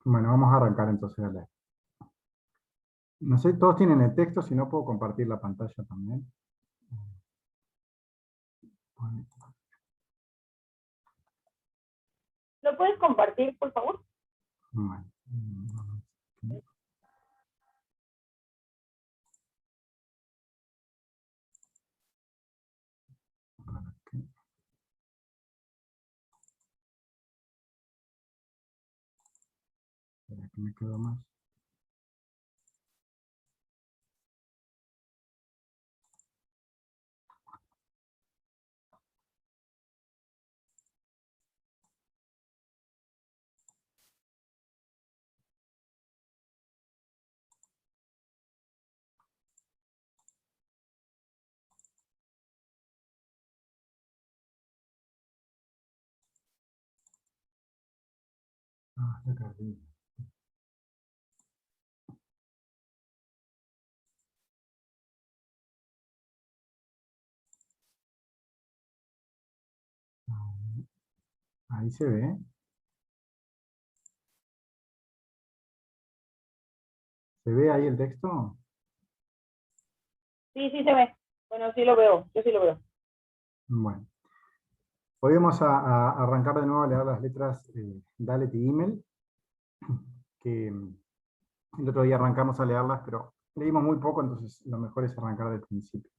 Bueno, vamos a arrancar entonces a leer. No sé, todos tienen el texto, si no puedo compartir la pantalla también. Bueno, ¿Lo puedes compartir, por favor? bueno. Espera que me quedo más. Ah, ya cargué. Ahí se ve. ¿Se ve ahí el texto? Sí, sí se ve. Bueno, sí lo veo, yo sí lo veo. Bueno. Hoy vamos a arrancar de nuevo a leer las letras Dalet y Gimel, que el otro día arrancamos a leerlas, pero leímos muy poco, entonces lo mejor es arrancar del principio.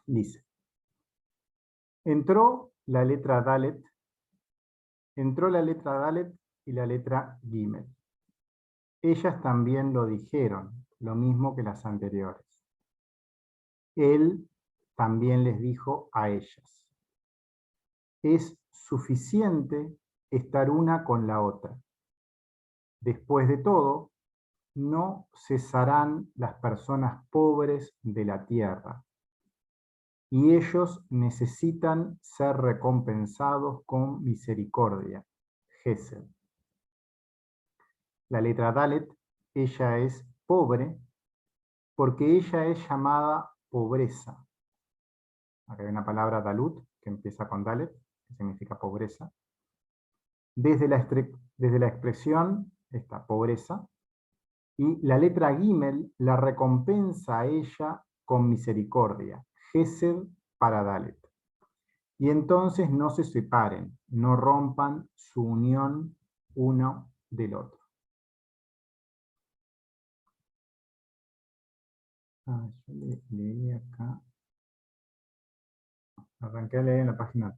Dice, entró la letra Dalet y la letra Gimel. Ellas también lo dijeron, lo mismo que las anteriores. Él también les dijo a ellas, es suficiente estar una con la otra. Después de todo, no cesarán las personas pobres de la tierra, y ellos necesitan ser recompensados con misericordia. Gesed. La letra Dalet, ella es pobre, porque ella es llamada pobreza. Acá hay una palabra Dalut, que empieza con Dalet, que significa pobreza. Desde la expresión, esta pobreza, y la letra Gimel la recompensa a ella con misericordia. Gesed para Dalet. Y entonces no se separen, no rompan su unión uno del otro. Yo leí acá. Arranqué a leer en la página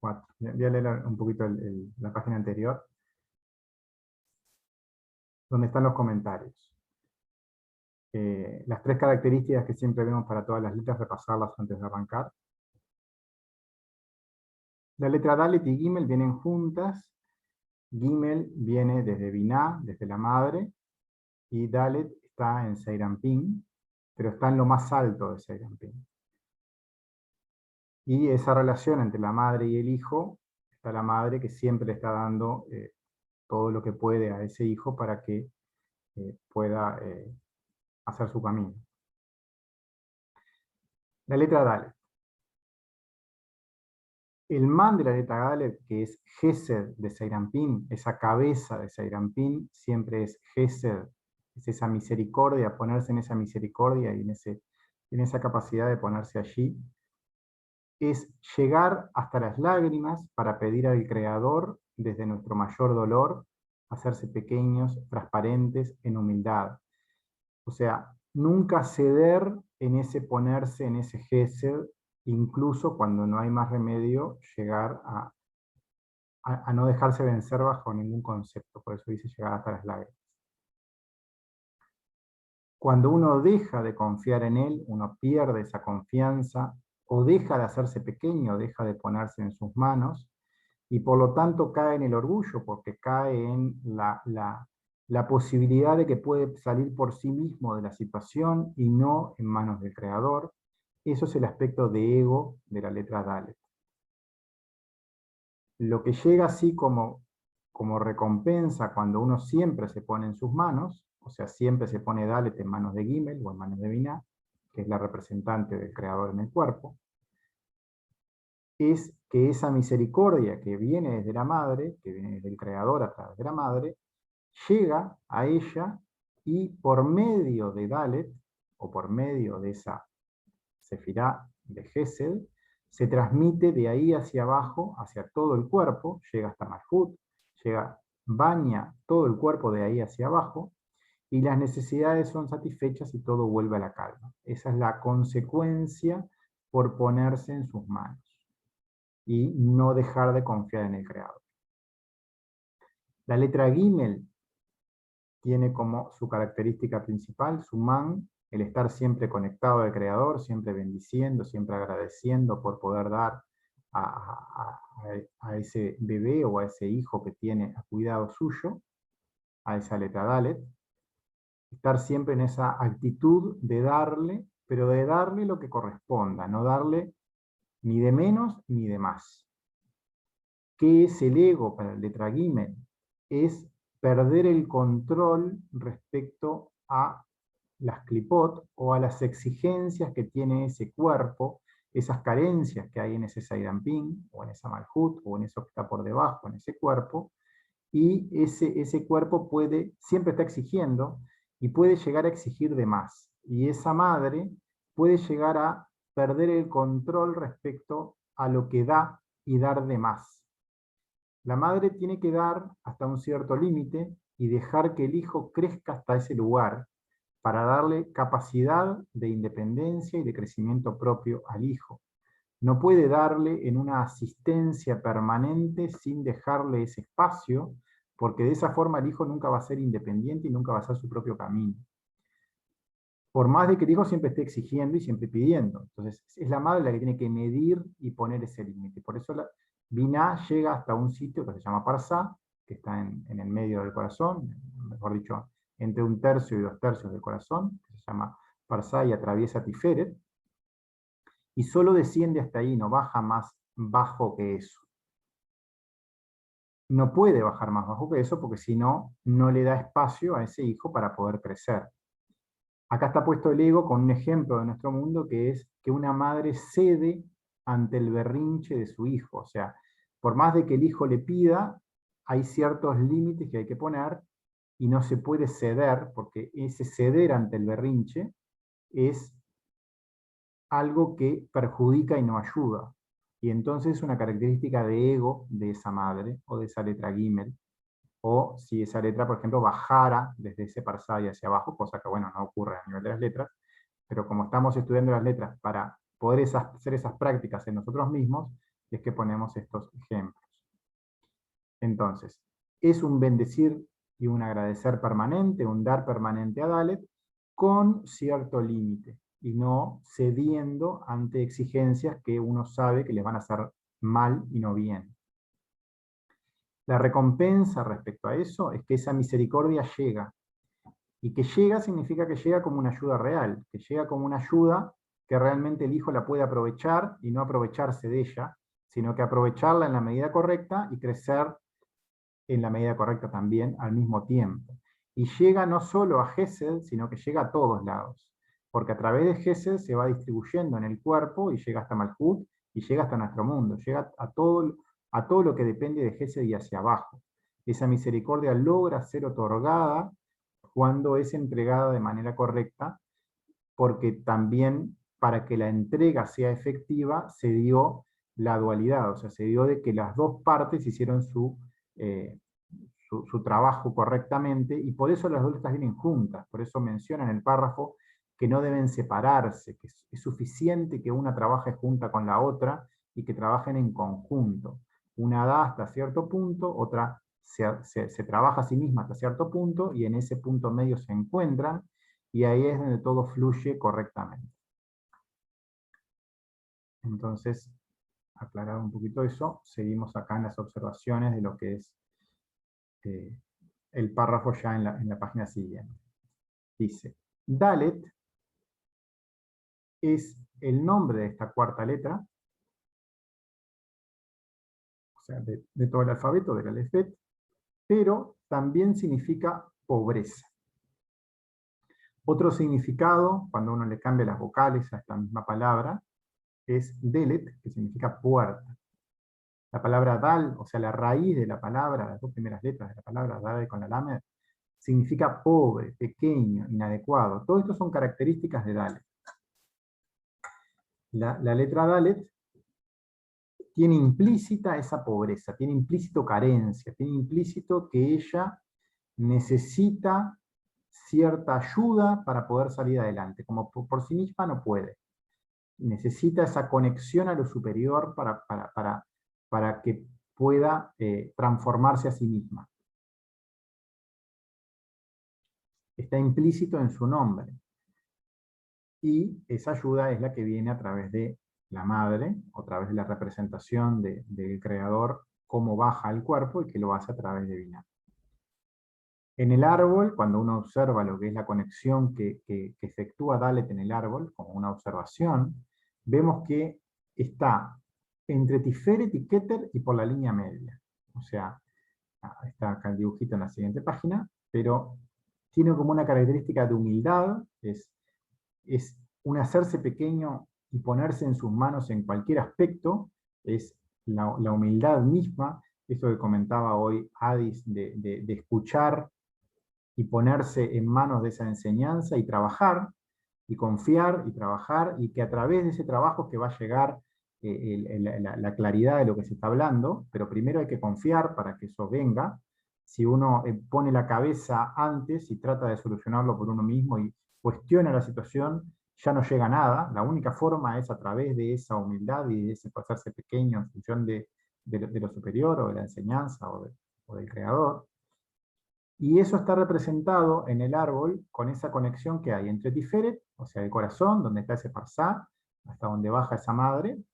4. Voy a leer un poquito la página anterior, donde están los comentarios. Las tres características que siempre vemos para todas las letras, repasarlas antes de arrancar. La letra Dalet y Gimel vienen juntas. Gimel viene desde Binah, desde la madre, y Dalet está en Seirampin, pero está en lo más alto de Seirampin. Y esa relación entre la madre y el hijo, está la madre que siempre le está dando todo lo que puede a ese hijo para que pueda hacer su camino. La letra Dalet. El man de la letra Dalet, que es Gesed de Seirampin, esa cabeza de Seirampin, siempre es Gesed, es esa misericordia, ponerse en esa misericordia y en esa capacidad de ponerse allí, es llegar hasta las lágrimas para pedir al Creador, desde nuestro mayor dolor, hacerse pequeños, transparentes, en humildad. O sea, nunca ceder en ese ponerse, en ese gesed, incluso cuando no hay más remedio, llegar a no dejarse vencer bajo ningún concepto. Por eso dice llegar hasta las lágrimas. Cuando uno deja de confiar en él, uno pierde esa confianza, o deja de hacerse pequeño, deja de ponerse en sus manos, y por lo tanto cae en el orgullo, porque cae en la posibilidad de que puede salir por sí mismo de la situación y no en manos del Creador. Eso es el aspecto de ego de la letra Dalet. Lo que llega así como recompensa cuando uno siempre se pone en sus manos, o sea, siempre se pone Dalet en manos de Gimel o en manos de Binah, que es la representante del Creador en el cuerpo, es que esa misericordia que viene desde la madre, que viene desde el creador a través de la madre, llega a ella y por medio de Dalet, o por medio de esa Sefirá de Gesed, se transmite de ahí hacia abajo, hacia todo el cuerpo, llega hasta Malhut, baña todo el cuerpo de ahí hacia abajo, y las necesidades son satisfechas y todo vuelve a la calma. Esa es la consecuencia por ponerse en sus manos y no dejar de confiar en el Creador. La letra Gimel tiene como su característica principal, su man, el estar siempre conectado al Creador, siempre bendiciendo, siempre agradeciendo por poder dar a ese bebé o a ese hijo que tiene a cuidado suyo, a esa letra Dalet. Estar siempre en esa actitud de darle, pero de darle lo que corresponda, no darle ni de menos ni de más. ¿Qué es el ego para la letra Gimel? Es perder el control respecto a las clipot o a las exigencias que tiene ese cuerpo, esas carencias que hay en ese Sairampín, o en esa Malhut, o en eso que está por debajo, en ese cuerpo, y ese cuerpo siempre está exigiendo, y puede llegar a exigir de más. Y esa madre puede llegar a perder el control respecto a lo que da y dar de más. La madre tiene que dar hasta un cierto límite y dejar que el hijo crezca hasta ese lugar para darle capacidad de independencia y de crecimiento propio al hijo. No puede darle en una asistencia permanente sin dejarle ese espacio, porque de esa forma el hijo nunca va a ser independiente y nunca va a hacer su propio camino. Por más de que el hijo siempre esté exigiendo y siempre pidiendo. Entonces, es la madre la que tiene que medir y poner ese límite. Por eso la Binah llega hasta un sitio que se llama Parsá, que está en el medio del corazón, mejor dicho, entre 1/3 y 2/3 del corazón, que se llama Parsá y atraviesa Tiferet, y solo desciende hasta ahí, no baja más bajo que eso. No puede bajar más bajo que eso, porque si no, no le da espacio a ese hijo para poder crecer. Acá está puesto el ego con un ejemplo de nuestro mundo, que es que una madre cede ante el berrinche de su hijo. O sea, por más de que el hijo le pida, hay ciertos límites que hay que poner y no se puede ceder, porque ese ceder ante el berrinche es algo que perjudica y no ayuda. Y entonces es una característica de ego de esa madre, o de esa letra Gimel, o si esa letra, por ejemplo, bajara desde ese parsá y hacia abajo, cosa que, bueno, no ocurre a nivel de las letras, pero como estamos estudiando las letras para poder hacer esas prácticas en nosotros mismos, es que ponemos estos ejemplos. Entonces, es un bendecir y un agradecer permanente, un dar permanente a Dalet, con cierto límite, y no cediendo ante exigencias que uno sabe que les van a hacer mal y no bien. La recompensa respecto a eso es que esa misericordia llega. Y que llega significa que llega como una ayuda real, que llega como una ayuda que realmente el hijo la puede aprovechar y no aprovecharse de ella, sino que aprovecharla en la medida correcta y crecer en la medida correcta también al mismo tiempo. Y llega no solo a Gesed, sino que llega a todos lados. Porque a través de Gesed se va distribuyendo en el cuerpo y llega hasta Malhut y llega hasta nuestro mundo, llega a todo lo que depende de Gesed y hacia abajo. Esa misericordia logra ser otorgada cuando es entregada de manera correcta, porque también para que la entrega sea efectiva se dio la dualidad, o sea, se dio de que las dos partes hicieron su trabajo correctamente, y por eso las dos letras vienen juntas, por eso menciona en el párrafo que no deben separarse, que es suficiente que una trabaje junta con la otra y que trabajen en conjunto. Una da hasta cierto punto, otra se trabaja a sí misma hasta cierto punto, y en ese punto medio se encuentran, y ahí es donde todo fluye correctamente. Entonces, aclarado un poquito eso, seguimos acá en las observaciones de lo que es el párrafo ya en la página siguiente. Dice, Dalet es el nombre de esta cuarta letra, o sea, de todo el alfabeto, del alefet, pero también significa pobreza. Otro significado, cuando uno le cambia las vocales a esta misma palabra, es Delet, que significa puerta. La palabra Dal, o sea, la raíz de la palabra, las dos primeras letras de la palabra, Dal con la Lamed, significa pobre, pequeño, inadecuado. Todo esto son características de Dalet. La letra Dalet tiene implícita esa pobreza, tiene implícito carencia, tiene implícito que ella necesita cierta ayuda para poder salir adelante, como por sí misma no puede. Necesita esa conexión a lo superior para que pueda transformarse a sí misma. Está implícito en su nombre. Y esa ayuda es la que viene a través de la madre, a través de la representación del creador, cómo baja al cuerpo y que lo hace a través de Binah. En el árbol, cuando uno observa lo que es la conexión que efectúa Dalet en el árbol, como una observación, vemos que está entre Tiferet y Keter y por la línea media. O sea, está acá el dibujito en la siguiente página, pero tiene como una característica de humildad, es un hacerse pequeño y ponerse en sus manos en cualquier aspecto, es la humildad misma, esto que comentaba hoy Adis, de escuchar y ponerse en manos de esa enseñanza y trabajar, y confiar y trabajar, y que a través de ese trabajo que va a llegar la claridad de lo que se está hablando, pero primero hay que confiar para que eso venga. Si uno pone la cabeza antes y trata de solucionarlo por uno mismo y cuestiona la situación, ya no llega a nada. La única forma es a través de esa humildad y de ese pasarse pequeño en función de lo superior o de la enseñanza o del creador. Y eso está representado en el árbol con esa conexión que hay entre Tiferet, o sea, el corazón, donde está ese parsá, hasta donde baja esa madre,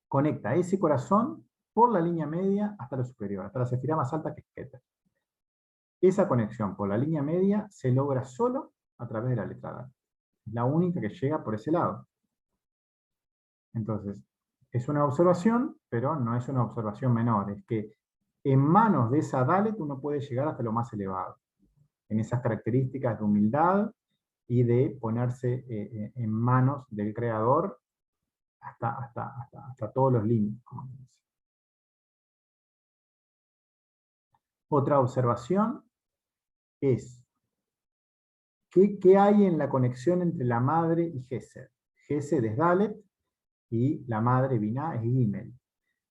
conecta ese corazón por la línea media hasta lo superior, hasta la sefirá más alta que es Keter. Esa conexión por la línea media se logra solo a través de la letra Dal. Es la única que llega por ese lado. Entonces, es una observación, pero no es una observación menor, es que en manos de esa Dalet uno puede llegar hasta lo más elevado, en esas características de humildad y de ponerse en manos del Creador hasta todos los límites. Otra observación es, ¿qué hay en la conexión entre la madre y Gesed? Gesed es Dalet y la madre Binah es Gimel.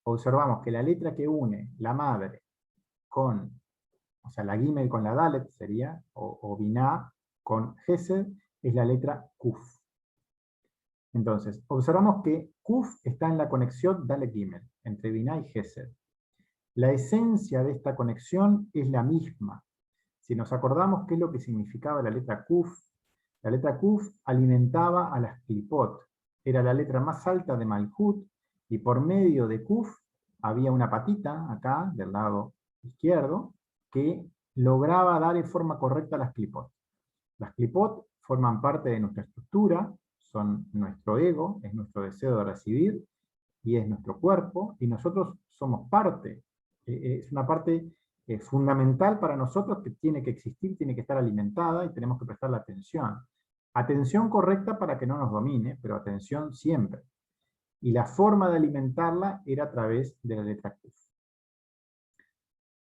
Observamos que la letra que une la madre con, o sea, la Gimel con la Dalet sería, o Binah con Gesed, es la letra Kuf. Entonces, observamos que Kuf está en la conexión Dalet Gimel, entre Binah y Gesed. La esencia de esta conexión es la misma. Si nos acordamos qué es lo que significaba la letra Kuf alimentaba a las Klipot. Era la letra más alta de Malhut, y por medio de Kuf había una patita acá, del lado izquierdo, que lograba dar en forma correcta a las Klipot. Las Klipot forman parte de nuestra estructura, son nuestro ego, es nuestro deseo de recibir, y es nuestro cuerpo, y nosotros somos parte. Es una parte fundamental para nosotros que tiene que existir, tiene que estar alimentada, y tenemos que prestarle atención. Atención correcta para que no nos domine, pero atención siempre. Y la forma de alimentarla era a través de la letra Kuf.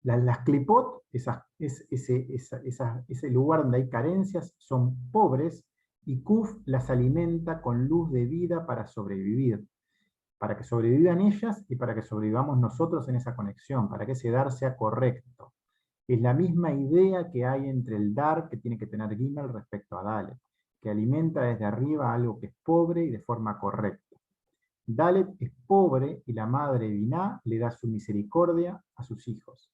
Las Klipot, ese lugar donde hay carencias, son pobres, y Kuf las alimenta con luz de vida para sobrevivir, para que sobrevivan ellas y para que sobrevivamos nosotros en esa conexión, para que ese dar sea correcto. Es la misma idea que hay entre el dar que tiene que tener Gimel respecto a Dalet, que alimenta desde arriba algo que es pobre y de forma correcta. Dalet es pobre y la madre Binah le da su misericordia a sus hijos.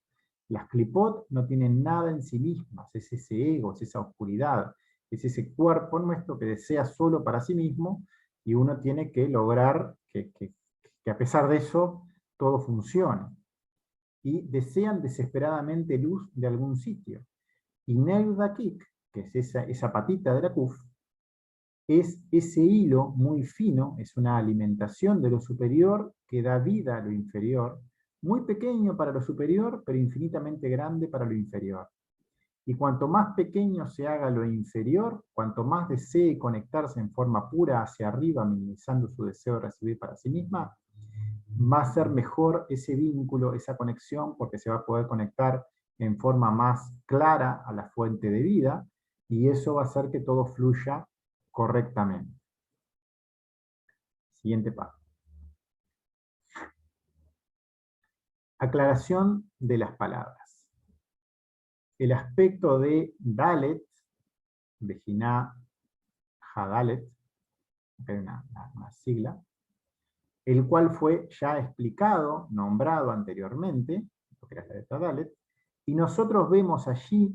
Las Klipot no tienen nada en sí mismas, es ese ego, es esa oscuridad, es ese cuerpo nuestro que desea solo para sí mismo, y uno tiene que lograr que a pesar de eso todo funcione. Y desean desesperadamente luz de algún sitio. Y Nevdakik, que es esa patita de la Kuf, es ese hilo muy fino, es una alimentación de lo superior que da vida a lo inferior, muy pequeño para lo superior, pero infinitamente grande para lo inferior. Y cuanto más pequeño se haga lo inferior, cuanto más desee conectarse en forma pura hacia arriba, minimizando su deseo de recibir para sí misma, va a ser mejor ese vínculo, esa conexión, porque se va a poder conectar en forma más clara a la fuente de vida, y eso va a hacer que todo fluya correctamente. Siguiente paso. Aclaración de las palabras. El aspecto de Dalet, de Jiná Hadalet, que hay una sigla, el cual fue ya explicado, nombrado anteriormente, lo que era la letra Dalet, y nosotros vemos allí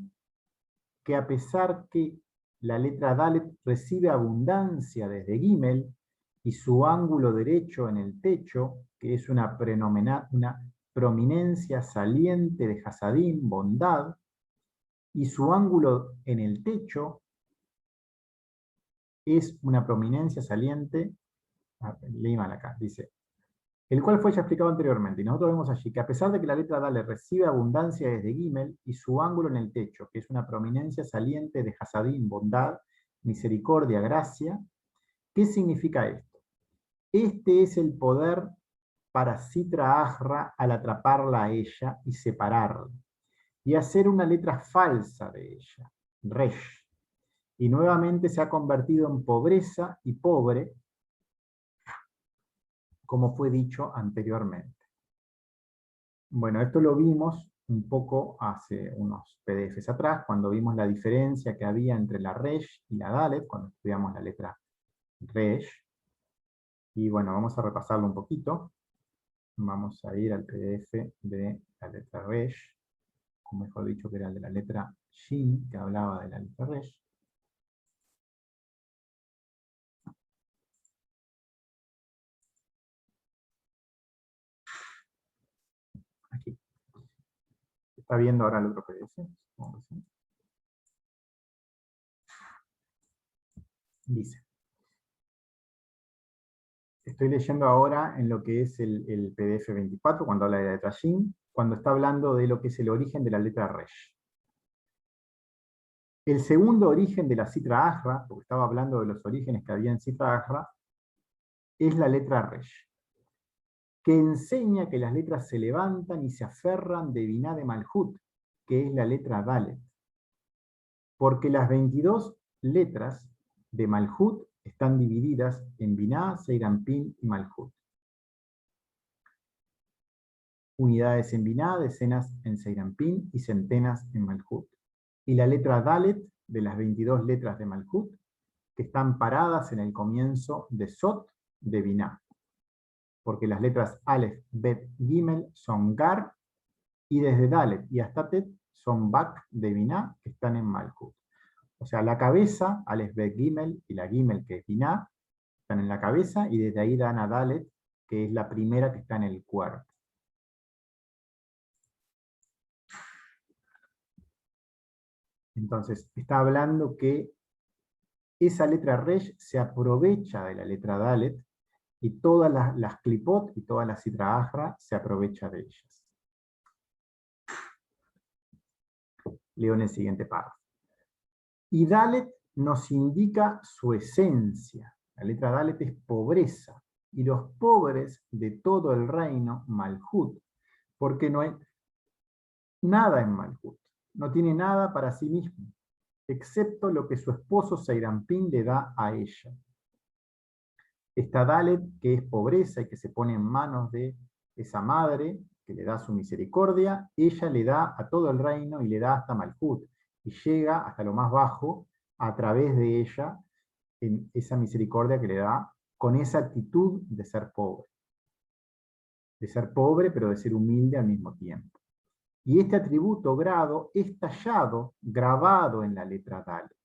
que a pesar que la letra Dalet recibe abundancia desde Gimel, y su ángulo derecho en el techo, que es una prominencia saliente de Hasadim, bondad, y su ángulo en el techo es una prominencia saliente, leí mal acá, dice, el cual fue ya explicado anteriormente, y nosotros vemos allí que a pesar de que la letra Dalet recibe abundancia desde Gimel, y su ángulo en el techo, que es una prominencia saliente de Hasadim, bondad, misericordia, gracia, ¿qué significa esto? Este es el poder para Sitra Ahra al atraparla a ella y separarla, y hacer una letra falsa de ella, Resh, y nuevamente se ha convertido en pobreza y pobre, como fue dicho anteriormente. Bueno, esto lo vimos un poco hace unos PDFs atrás, cuando vimos la diferencia que había entre la Resh y la Dalet, cuando estudiamos la letra Resh. Y bueno, vamos a repasarlo un poquito. Vamos a ir al PDF de la letra Resh, o mejor dicho, que era el de la letra Shin, que hablaba de la letra Resh. Aquí. ¿Está viendo ahora el otro PDF? Dice. Estoy leyendo ahora en lo que es el PDF 24, cuando habla de la letra Shin, cuando está hablando de lo que es el origen de la letra Resh. El segundo origen de la Sitra Ahra, porque estaba hablando de los orígenes que había en Sitra Ahra, es la letra Resh, que enseña que las letras se levantan y se aferran de Biná de Malhut, que es la letra Dalet. Porque las 22 letras de Malhut están divididas en Biná, Seirampin y Malhut. Unidades en Biná, decenas en Seirampin y centenas en Malhut. Y la letra Dalet, de las 22 letras de Malhut, que están paradas en el comienzo de Sot de Biná. Porque las letras Aleph, Bet, Gimel son Gar, y desde Dalet y hasta Tet son Bak de Biná, que están en Malhut. O sea, la cabeza, Aleph, Bet, Gimel, y la Gimel, que es Biná, están en la cabeza, y desde ahí dan a Dalet, que es la primera que está en el cuerpo. Entonces, está hablando que esa letra Resh se aprovecha de la letra Dalet, y todas las Klipot y todas las Sitra Ahra se aprovecha de ellas. Leo en el siguiente párrafo. Y Dalet nos indica su esencia. La letra Dalet es pobreza, y los pobres de todo el reino, Malhut, porque no hay nada en Malhut, no tiene nada para sí mismo, excepto lo que su esposo Seirampin le da a ella. Esta Dalet, que es pobreza y que se pone en manos de esa madre, que le da su misericordia, ella le da a todo el reino y le da hasta Malhut, y llega hasta lo más bajo a través de ella, en esa misericordia que le da, con esa actitud de ser pobre. De ser pobre, pero de ser humilde al mismo tiempo. Y este atributo grado es tallado, grabado en la letra Dalet.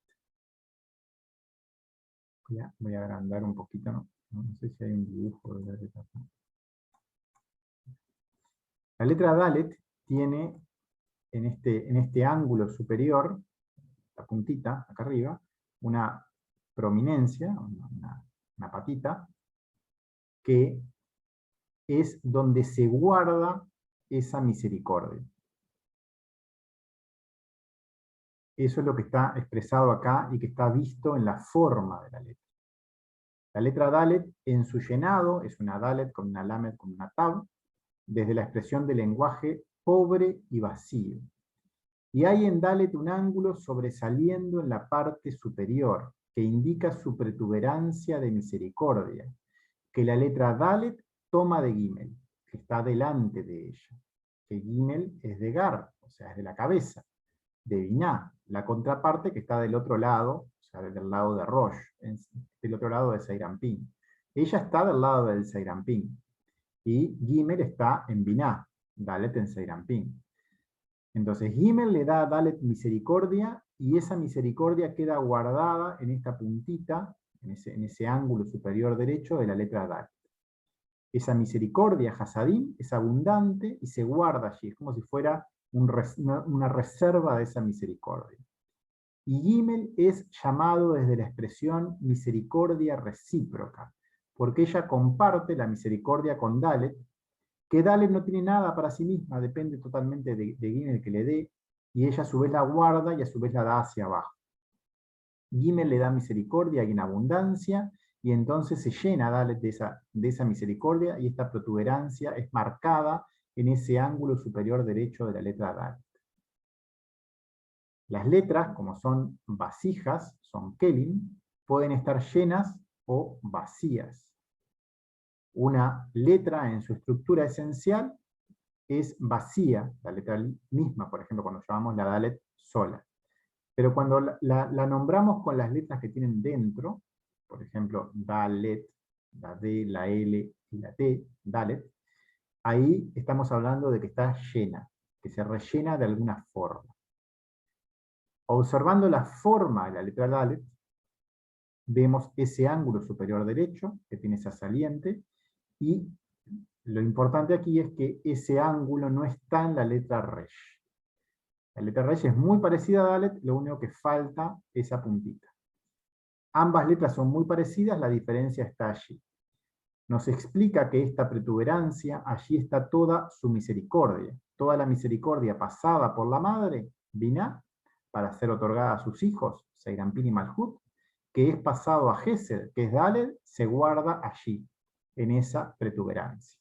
Voy a agrandar un poquito, no sé si hay un dibujo de la letra Dalet. La letra Dalet tiene en este ángulo superior, la puntita, acá arriba, una prominencia, una patita, que es donde se guarda esa misericordia. Eso es lo que está expresado acá y que está visto en la forma de la letra. La letra Dalet en su llenado es una Dalet con una Lamed con una Tab, desde la expresión del lenguaje pobre y vacío. Y hay en Dalet un ángulo sobresaliendo en la parte superior, que indica su protuberancia de misericordia, que la letra Dalet toma de Gimel, que está delante de ella, que Gimel es de Gar, o sea, es de la cabeza, de Biná, la contraparte que está del otro lado, o sea, del lado de Rosh, del otro lado de Seirampín. Ella está del lado del Seirampín, y Gimel está en Biná, Dalet en Seirampín. Entonces Gimel le da a Dalet misericordia, y esa misericordia queda guardada en esta puntita, en ese ángulo superior derecho de la letra Dalet. Esa misericordia, Hasadim, es abundante y se guarda allí, es como si fuera una reserva de esa misericordia. Y Gimel es llamado desde la expresión misericordia recíproca, porque ella comparte la misericordia con Dalet, que Dalet no tiene nada para sí misma, depende totalmente de Gimel que le dé, y ella a su vez la guarda y a su vez la da hacia abajo. Gimel le da misericordia en abundancia, y entonces se llena Dalet de esa misericordia, y esta protuberancia es marcada en ese ángulo superior derecho de la letra Dalet. Las letras, como son vasijas, son kelim, pueden estar llenas o vacías. Una letra en su estructura esencial es vacía, la letra misma, por ejemplo, cuando llamamos la Dalet sola. Pero cuando la nombramos con las letras que tienen dentro, por ejemplo, Dalet, la D, la L y la T, Dalet, ahí estamos hablando de que está llena, que se rellena de alguna forma. Observando la forma de la letra Dalet, vemos ese ángulo superior derecho, que tiene esa saliente, y lo importante aquí es que ese ángulo no está en la letra Resh. La letra Resh es muy parecida a Dalet, lo único que falta es esa puntita. Ambas letras son muy parecidas, la diferencia está allí. Nos explica que esta protuberancia, allí está toda su misericordia, toda la misericordia pasada por la madre, Biná, para ser otorgada a sus hijos, Seirampín y Malhut, que es pasado a Gesed, que es Dalet, se guarda allí, en esa protuberancia.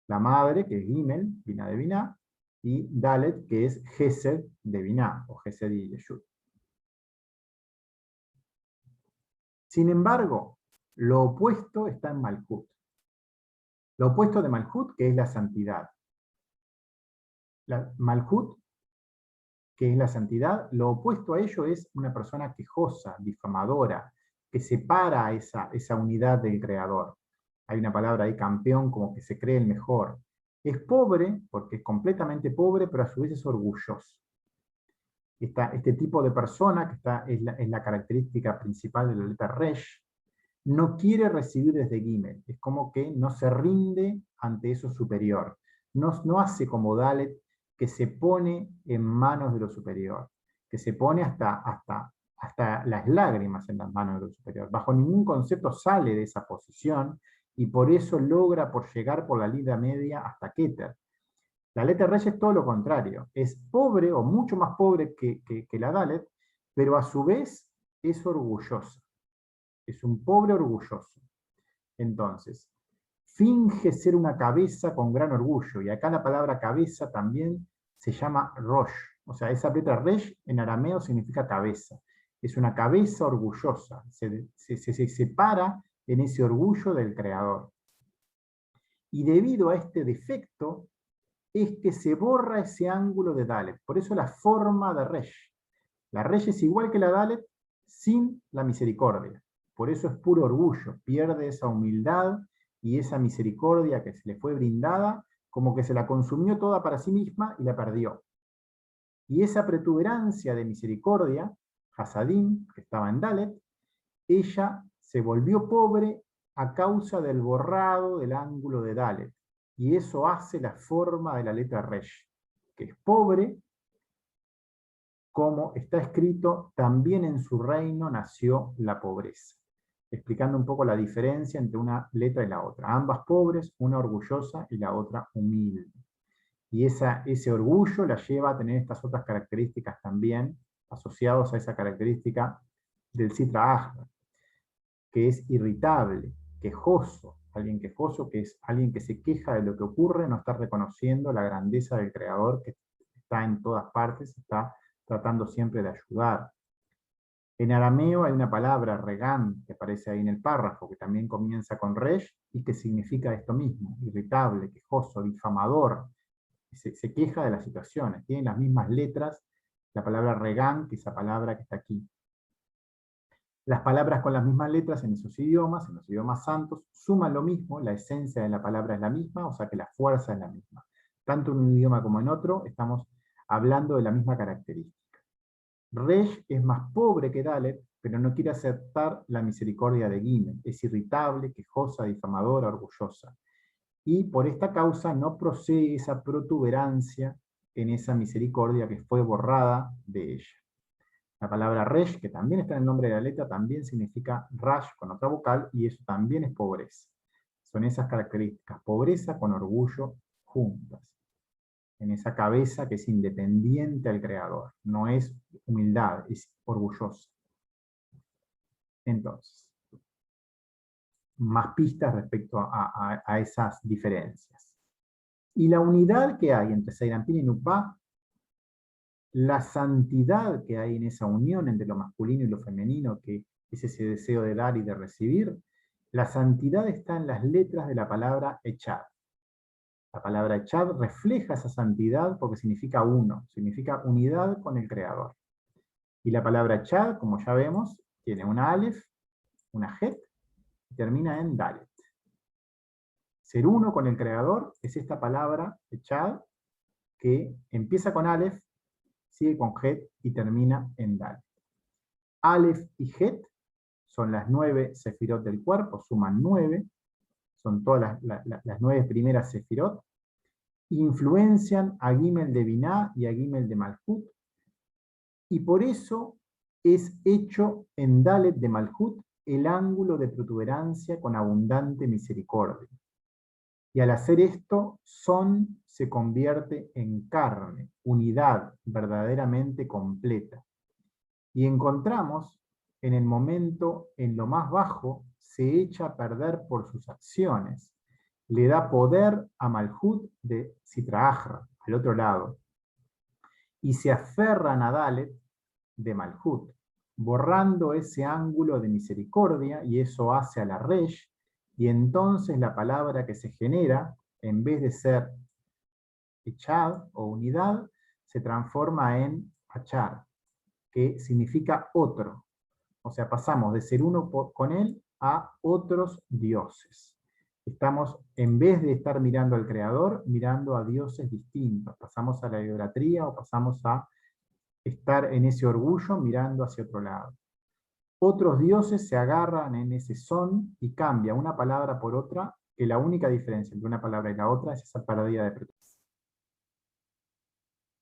La madre, que es Gimel, Biná de Biná, y Dalet, que es Gesed de Biná, o Gesed y Yeshut. Sin embargo, lo opuesto está en Malhut. Lo opuesto de Malhut, que es la santidad. Malhut, que es la santidad, lo opuesto a ello es una persona quejosa, difamadora, que separa esa unidad del Creador. Hay una palabra ahí, campeón, como que se cree el mejor. Es pobre, porque es completamente pobre, pero a su vez es orgulloso. Este tipo de persona, que es la característica principal de la letra Resh, no quiere recibir desde Gimel, es como que no se rinde ante eso superior, no hace como Dalet, que se pone en manos de lo superior, que se pone hasta las lágrimas en las manos de lo superior, bajo ningún concepto sale de esa posición, y por eso logra por llegar por la línea media hasta Keter. La letra Resh es todo lo contrario, es pobre o mucho más pobre que la Dalet, pero a su vez es orgullosa. Es un pobre orgulloso. Entonces, finge ser una cabeza con gran orgullo, y acá la palabra cabeza también se llama Rosh, o sea, esa letra Resh en arameo significa cabeza. Es una cabeza orgullosa, se separa en ese orgullo del Creador. Y debido a este defecto, es que se borra ese ángulo de Dalet. Por eso la forma de Resh. La Resh es igual que la Dalet sin la misericordia. Por eso es puro orgullo. Pierde esa humildad y esa misericordia que se le fue brindada, como que se la consumió toda para sí misma y la perdió. Y esa protuberancia de misericordia, Hasadim, que estaba en Dalet, ella se volvió pobre a causa del borrado del ángulo de Dalet. Y eso hace la forma de la letra Resh, que es pobre, como está escrito, también en su reino nació la pobreza. Explicando un poco la diferencia entre una letra y la otra. Ambas pobres, una orgullosa y la otra humilde. Y ese orgullo la lleva a tener estas otras características también, asociados a esa característica del Sitra Achra. que es irritable, quejoso. Alguien quejoso, que es alguien que se queja de lo que ocurre, no está reconociendo la grandeza del Creador que está en todas partes, está tratando siempre de ayudar. En arameo hay una palabra, regán, que aparece ahí en el párrafo, que también comienza con resh y que significa esto mismo, irritable, quejoso, difamador. Se queja de las situaciones, tienen las mismas letras, la palabra regán, que esa palabra que está aquí. Las palabras con las mismas letras en esos idiomas, en los idiomas santos, suman lo mismo, la esencia de la palabra es la misma, o sea que la fuerza es la misma. Tanto en un idioma como en otro, estamos hablando de la misma característica. Resh es más pobre que Dalet, pero no quiere aceptar la misericordia de Gimel. Es irritable, quejosa, difamadora, orgullosa. Y por esta causa no procede esa protuberancia en esa misericordia que fue borrada de ella. La palabra resh, que también está en el nombre de la letra, también significa rash con otra vocal, y eso también es pobreza. Son esas características, pobreza con orgullo juntas. En esa cabeza que es independiente al Creador. No es humildad, es orgullosa. Entonces, más pistas respecto a esas diferencias. Y la unidad que hay entre Seyranpin y Nupá, la santidad que hay en esa unión entre lo masculino y lo femenino, que es ese deseo de dar y de recibir, la santidad está en las letras de la palabra echad. La palabra echad refleja esa santidad porque significa uno, significa unidad con el Creador. Y la palabra echad, como ya vemos, tiene una alef, una het, y termina en dalet. Ser uno con el Creador es esta palabra echad, que empieza con alef, sigue con het y termina en dalet. Alef y het son las 9 sefirot del cuerpo, suman 9, son todas las 9 primeras sefirot, influencian a Gimel de Binah y a Gimel de Malhut, y por eso es hecho en Dalet de Malhut el ángulo de protuberancia con abundante misericordia. Y al hacer esto, Son se convierte en carne, unidad verdaderamente completa. Y encontramos en el momento en lo más bajo, se echa a perder por sus acciones. Le da poder a Malhut de Sitra Achra, al otro lado. Y se aferran a Dalet de Malhut, borrando ese ángulo de misericordia, y eso hace a la Resh, y entonces la palabra que se genera, en vez de ser echad o unidad, se transforma en achar, que significa otro. O sea, pasamos de ser uno con él a otros dioses. Estamos, en vez de estar mirando al Creador, mirando a dioses distintos. Pasamos a la idolatría o pasamos a estar en ese orgullo mirando hacia otro lado. Otros dioses se agarran en ese son y cambia una palabra por otra, que la única diferencia entre una palabra y la otra es esa pérdida de protección.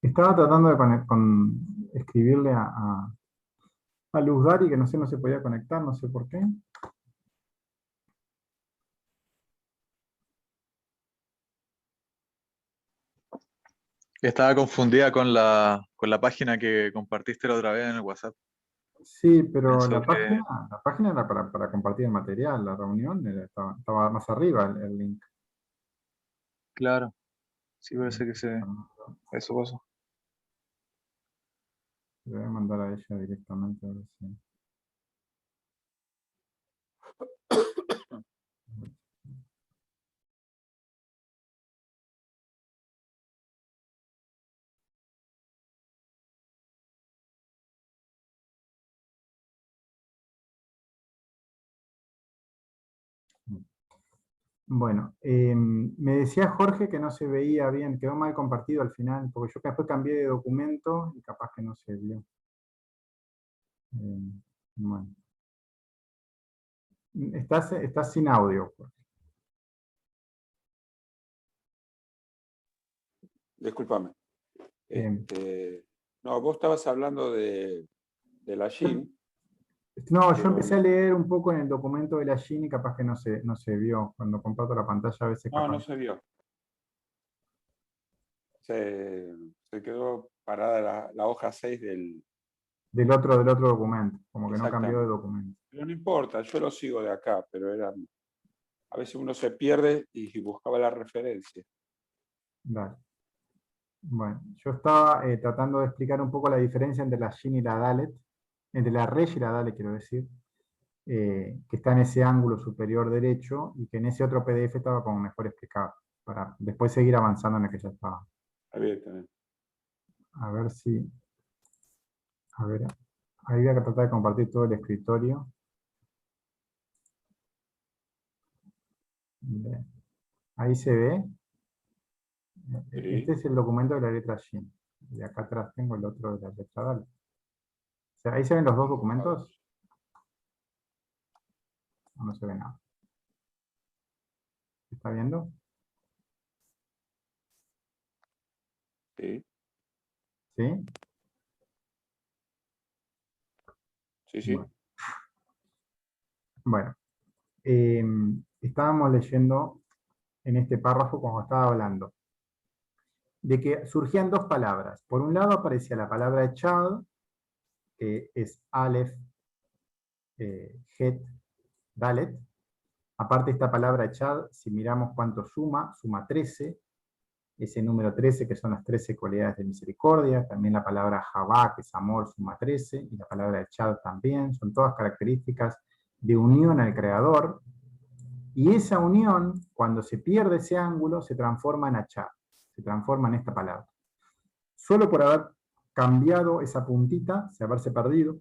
Estaba tratando de escribirle a Luz Dari, que no se podía conectar, no sé por qué. Estaba confundida con la página que compartiste la otra vez en el WhatsApp. Sí, pero Pensó la que, página era para compartir el material, la reunión estaba más arriba el link. claro, sí parece que eso pasó. Le voy a mandar a ella directamente a ver si... Bueno, me decía Jorge que no se veía bien, quedó mal compartido al final, porque yo después cambié de documento y capaz que no se vio. Bueno. Estás sin audio, Jorge. Discúlpame. No, vos estabas hablando de la Shin. No, yo empecé a leer un poco en el documento de la Shin y capaz que no se vio. Cuando comparto la pantalla a veces capaz. No se vio. Se quedó parada la hoja 6 del del otro documento, como que no cambió de Exactamente. documento. Pero no importa, yo lo sigo de acá, pero a veces uno se pierde y buscaba la referencia. Dale. Bueno, yo estaba tratando de explicar un poco la diferencia entre la Shin y la Dalet, entre la Resh y la Dalet, quiero decir, que está en ese ángulo superior derecho y que en ese otro PDF estaba como mejor explicado, para después seguir avanzando en el que ya estaba. Está bien, está bien. A ver si... A ver, ahí voy a tratar de compartir todo el escritorio. Bien. Ahí se ve. Este Sí. es el documento de la letra Shin. Y acá atrás tengo el otro de la letra Dalet. O sea, ahí se ven los dos documentos. ¿O no se ve nada? ¿Se está viendo? Sí, ¿Sí? sí, sí. Bueno, estábamos leyendo en este párrafo cuando estaba hablando de que surgían dos palabras. Por un lado aparecía la palabra echad, que es Aleph, Het, Dalet. Aparte esta palabra echad, si miramos cuánto suma 13, ese número 13 que son las 13 cualidades de misericordia, también la palabra Javá, que es amor, suma 13, y la palabra echad también, son todas características de unión al Creador, y esa unión, cuando se pierde ese ángulo, se transforma en achad, se transforma en esta palabra. Solo por haber cambiado esa puntita, haberse perdido,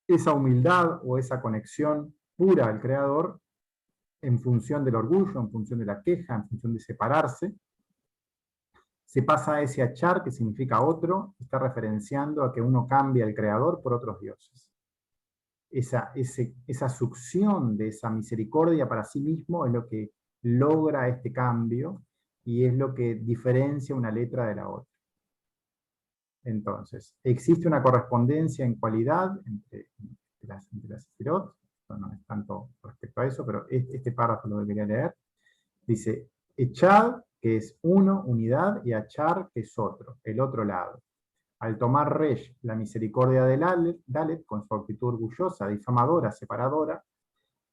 esa humildad o esa conexión pura al Creador, en función del orgullo, en función de la queja, en función de separarse, se pasa a ese achar, que significa otro, está referenciando a que uno cambia al Creador por otros dioses. Esa succión de esa misericordia para sí mismo es lo que logra este cambio y es lo que diferencia una letra de la otra. Entonces, existe una correspondencia en cualidad entre las sefirot, no es tanto respecto a eso, pero este párrafo lo que quería leer. Dice, echad, que es uno, unidad, y achar, que es otro, el otro lado. Al tomar Resh la misericordia de Dalet, con su actitud orgullosa, difamadora, separadora,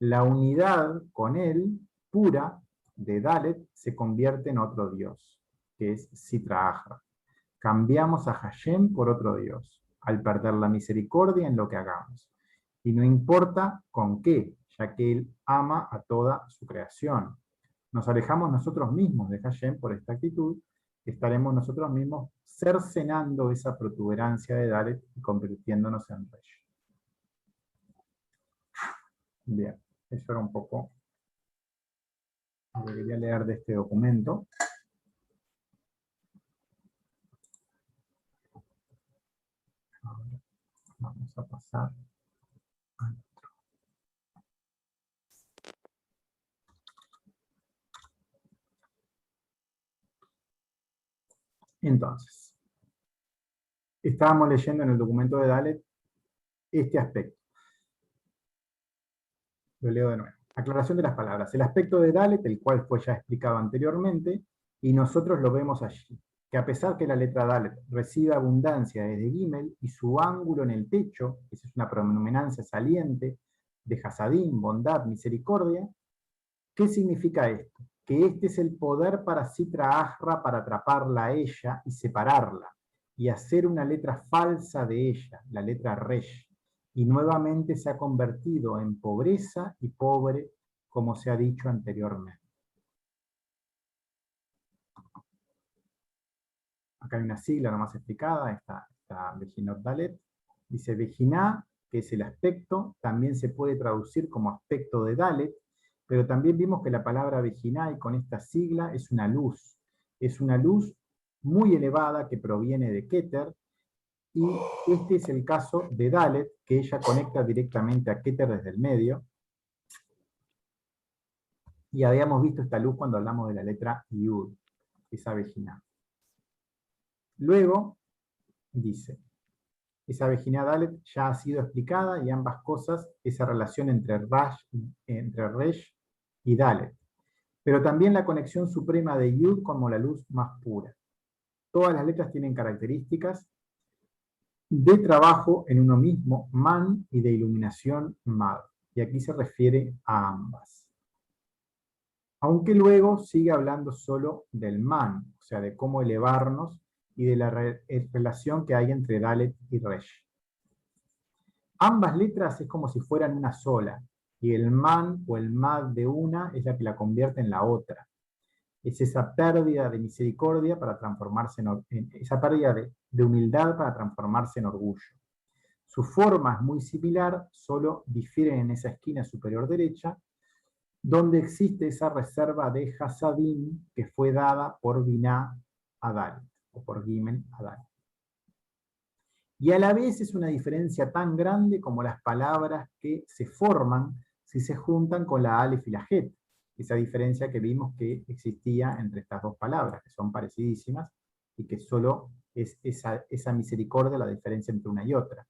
la unidad con él, pura, de Dalet, se convierte en otro Dios, que es Sitra Ahra. Cambiamos a Hashem por otro Dios, al perder la misericordia en lo que hagamos. Y no importa con qué, ya que Él ama a toda su creación. Nos alejamos nosotros mismos de Hashem por esta actitud, estaremos nosotros mismos cercenando esa protuberancia de Dalet y convirtiéndonos en Resh. Bien, eso era un poco lo que quería leer de este documento. Ahora vamos a pasar al otro. Entonces, estábamos leyendo en el documento de Dalet este aspecto. Lo leo de nuevo. Aclaración de las palabras. El aspecto de Dalet, el cual fue ya explicado anteriormente, y nosotros lo vemos allí, que a pesar que la letra Dalet recibe abundancia desde Gimel y su ángulo en el techo, esa es una pronominancia saliente de Hasadim, bondad, misericordia, ¿qué significa esto? Que este es el poder para Sitra Ahra, para atraparla a ella y separarla, y hacer una letra falsa de ella, la letra Resh, y nuevamente se ha convertido en pobreza y pobre, como se ha dicho anteriormente. Acá hay una sigla nomás explicada, esta Vejinot Dalet. Dice Vejiná, que es el aspecto, también se puede traducir como aspecto de Dalet, pero también vimos que la palabra Vejiná, y con esta sigla, es una luz muy elevada que proviene de Keter, y este es el caso de Dalet, que ella conecta directamente a Keter desde el medio, y habíamos visto esta luz cuando hablamos de la letra Yud, esa Vejiná. Luego, dice, esa Vejiná Dalet ya ha sido explicada y ambas cosas, esa relación entre Resh y Dalet. Pero también la conexión suprema de Yud como la luz más pura. Todas las letras tienen características de trabajo en uno mismo, man, y de iluminación, mad. Y aquí se refiere a ambas. Aunque luego sigue hablando solo del man, o sea, de cómo elevarnos y de la relación que hay entre Dalet y Resh. Ambas letras es como si fueran una sola, y el man o el mad de una es la que la convierte en la otra. Es esa pérdida de misericordia para transformarse esa pérdida de humildad para transformarse en orgullo. Su forma es muy similar, solo difieren en esa esquina superior derecha, donde existe esa reserva de Hasadim que fue dada por Binah a Dalet, o por Gimel a Dalet. Y a la vez es una diferencia tan grande como las palabras que se forman si se juntan con la Aleph y la Het. Esa diferencia que vimos que existía entre estas dos palabras, que son parecidísimas, y que solo es esa misericordia la diferencia entre una y otra.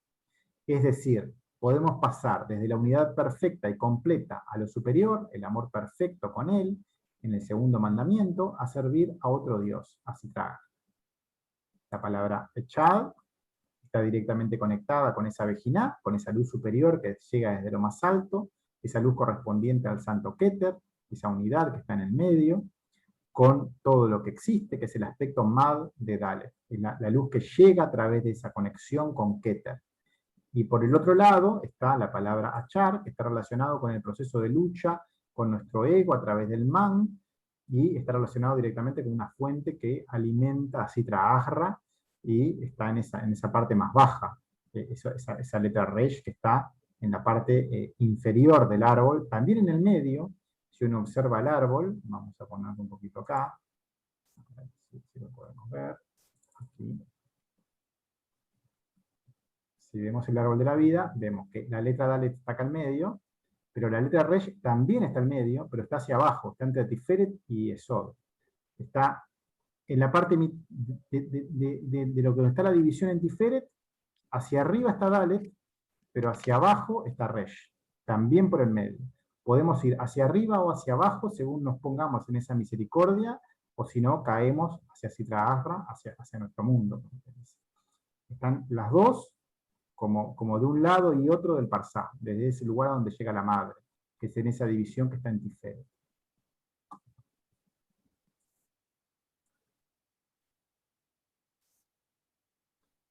Es decir, podemos pasar desde la unidad perfecta y completa a lo superior, el amor perfecto con él, en el segundo mandamiento, a servir a otro Dios, a Sitrag. La palabra Echad está directamente conectada con esa Vejiná, con esa luz superior que llega desde lo más alto, esa luz correspondiente al Santo Keter, esa unidad que está en el medio, con todo lo que existe, que es el aspecto Mad de Dalet, la luz que llega a través de esa conexión con Keter. Y por el otro lado está la palabra Achar, que está relacionado con el proceso de lucha con nuestro ego a través del Man, y está relacionado directamente con una fuente que alimenta a Sitra Ahra, y está en esa parte más baja, esa letra Resh que está en la parte inferior del árbol, también en el medio. Si uno observa el árbol, vamos a ponerlo un poquito acá, a ver si lo podemos ver, aquí. Si vemos el árbol de la vida, vemos que la letra Dalet está acá al medio, pero la letra Resh también está al medio, pero está hacia abajo, está entre Tiferet y Esod. Está en la parte de lo que está la división en Tiferet, hacia arriba está Dalet, pero hacia abajo está Resh, también por el medio. Podemos ir hacia arriba o hacia abajo según nos pongamos en esa misericordia, o si no, caemos hacia Sitra Ahra, hacia nuestro mundo. Están las dos como de un lado y otro del Parsá, desde ese lugar donde llega la madre, que es en esa división que está en Tiferet.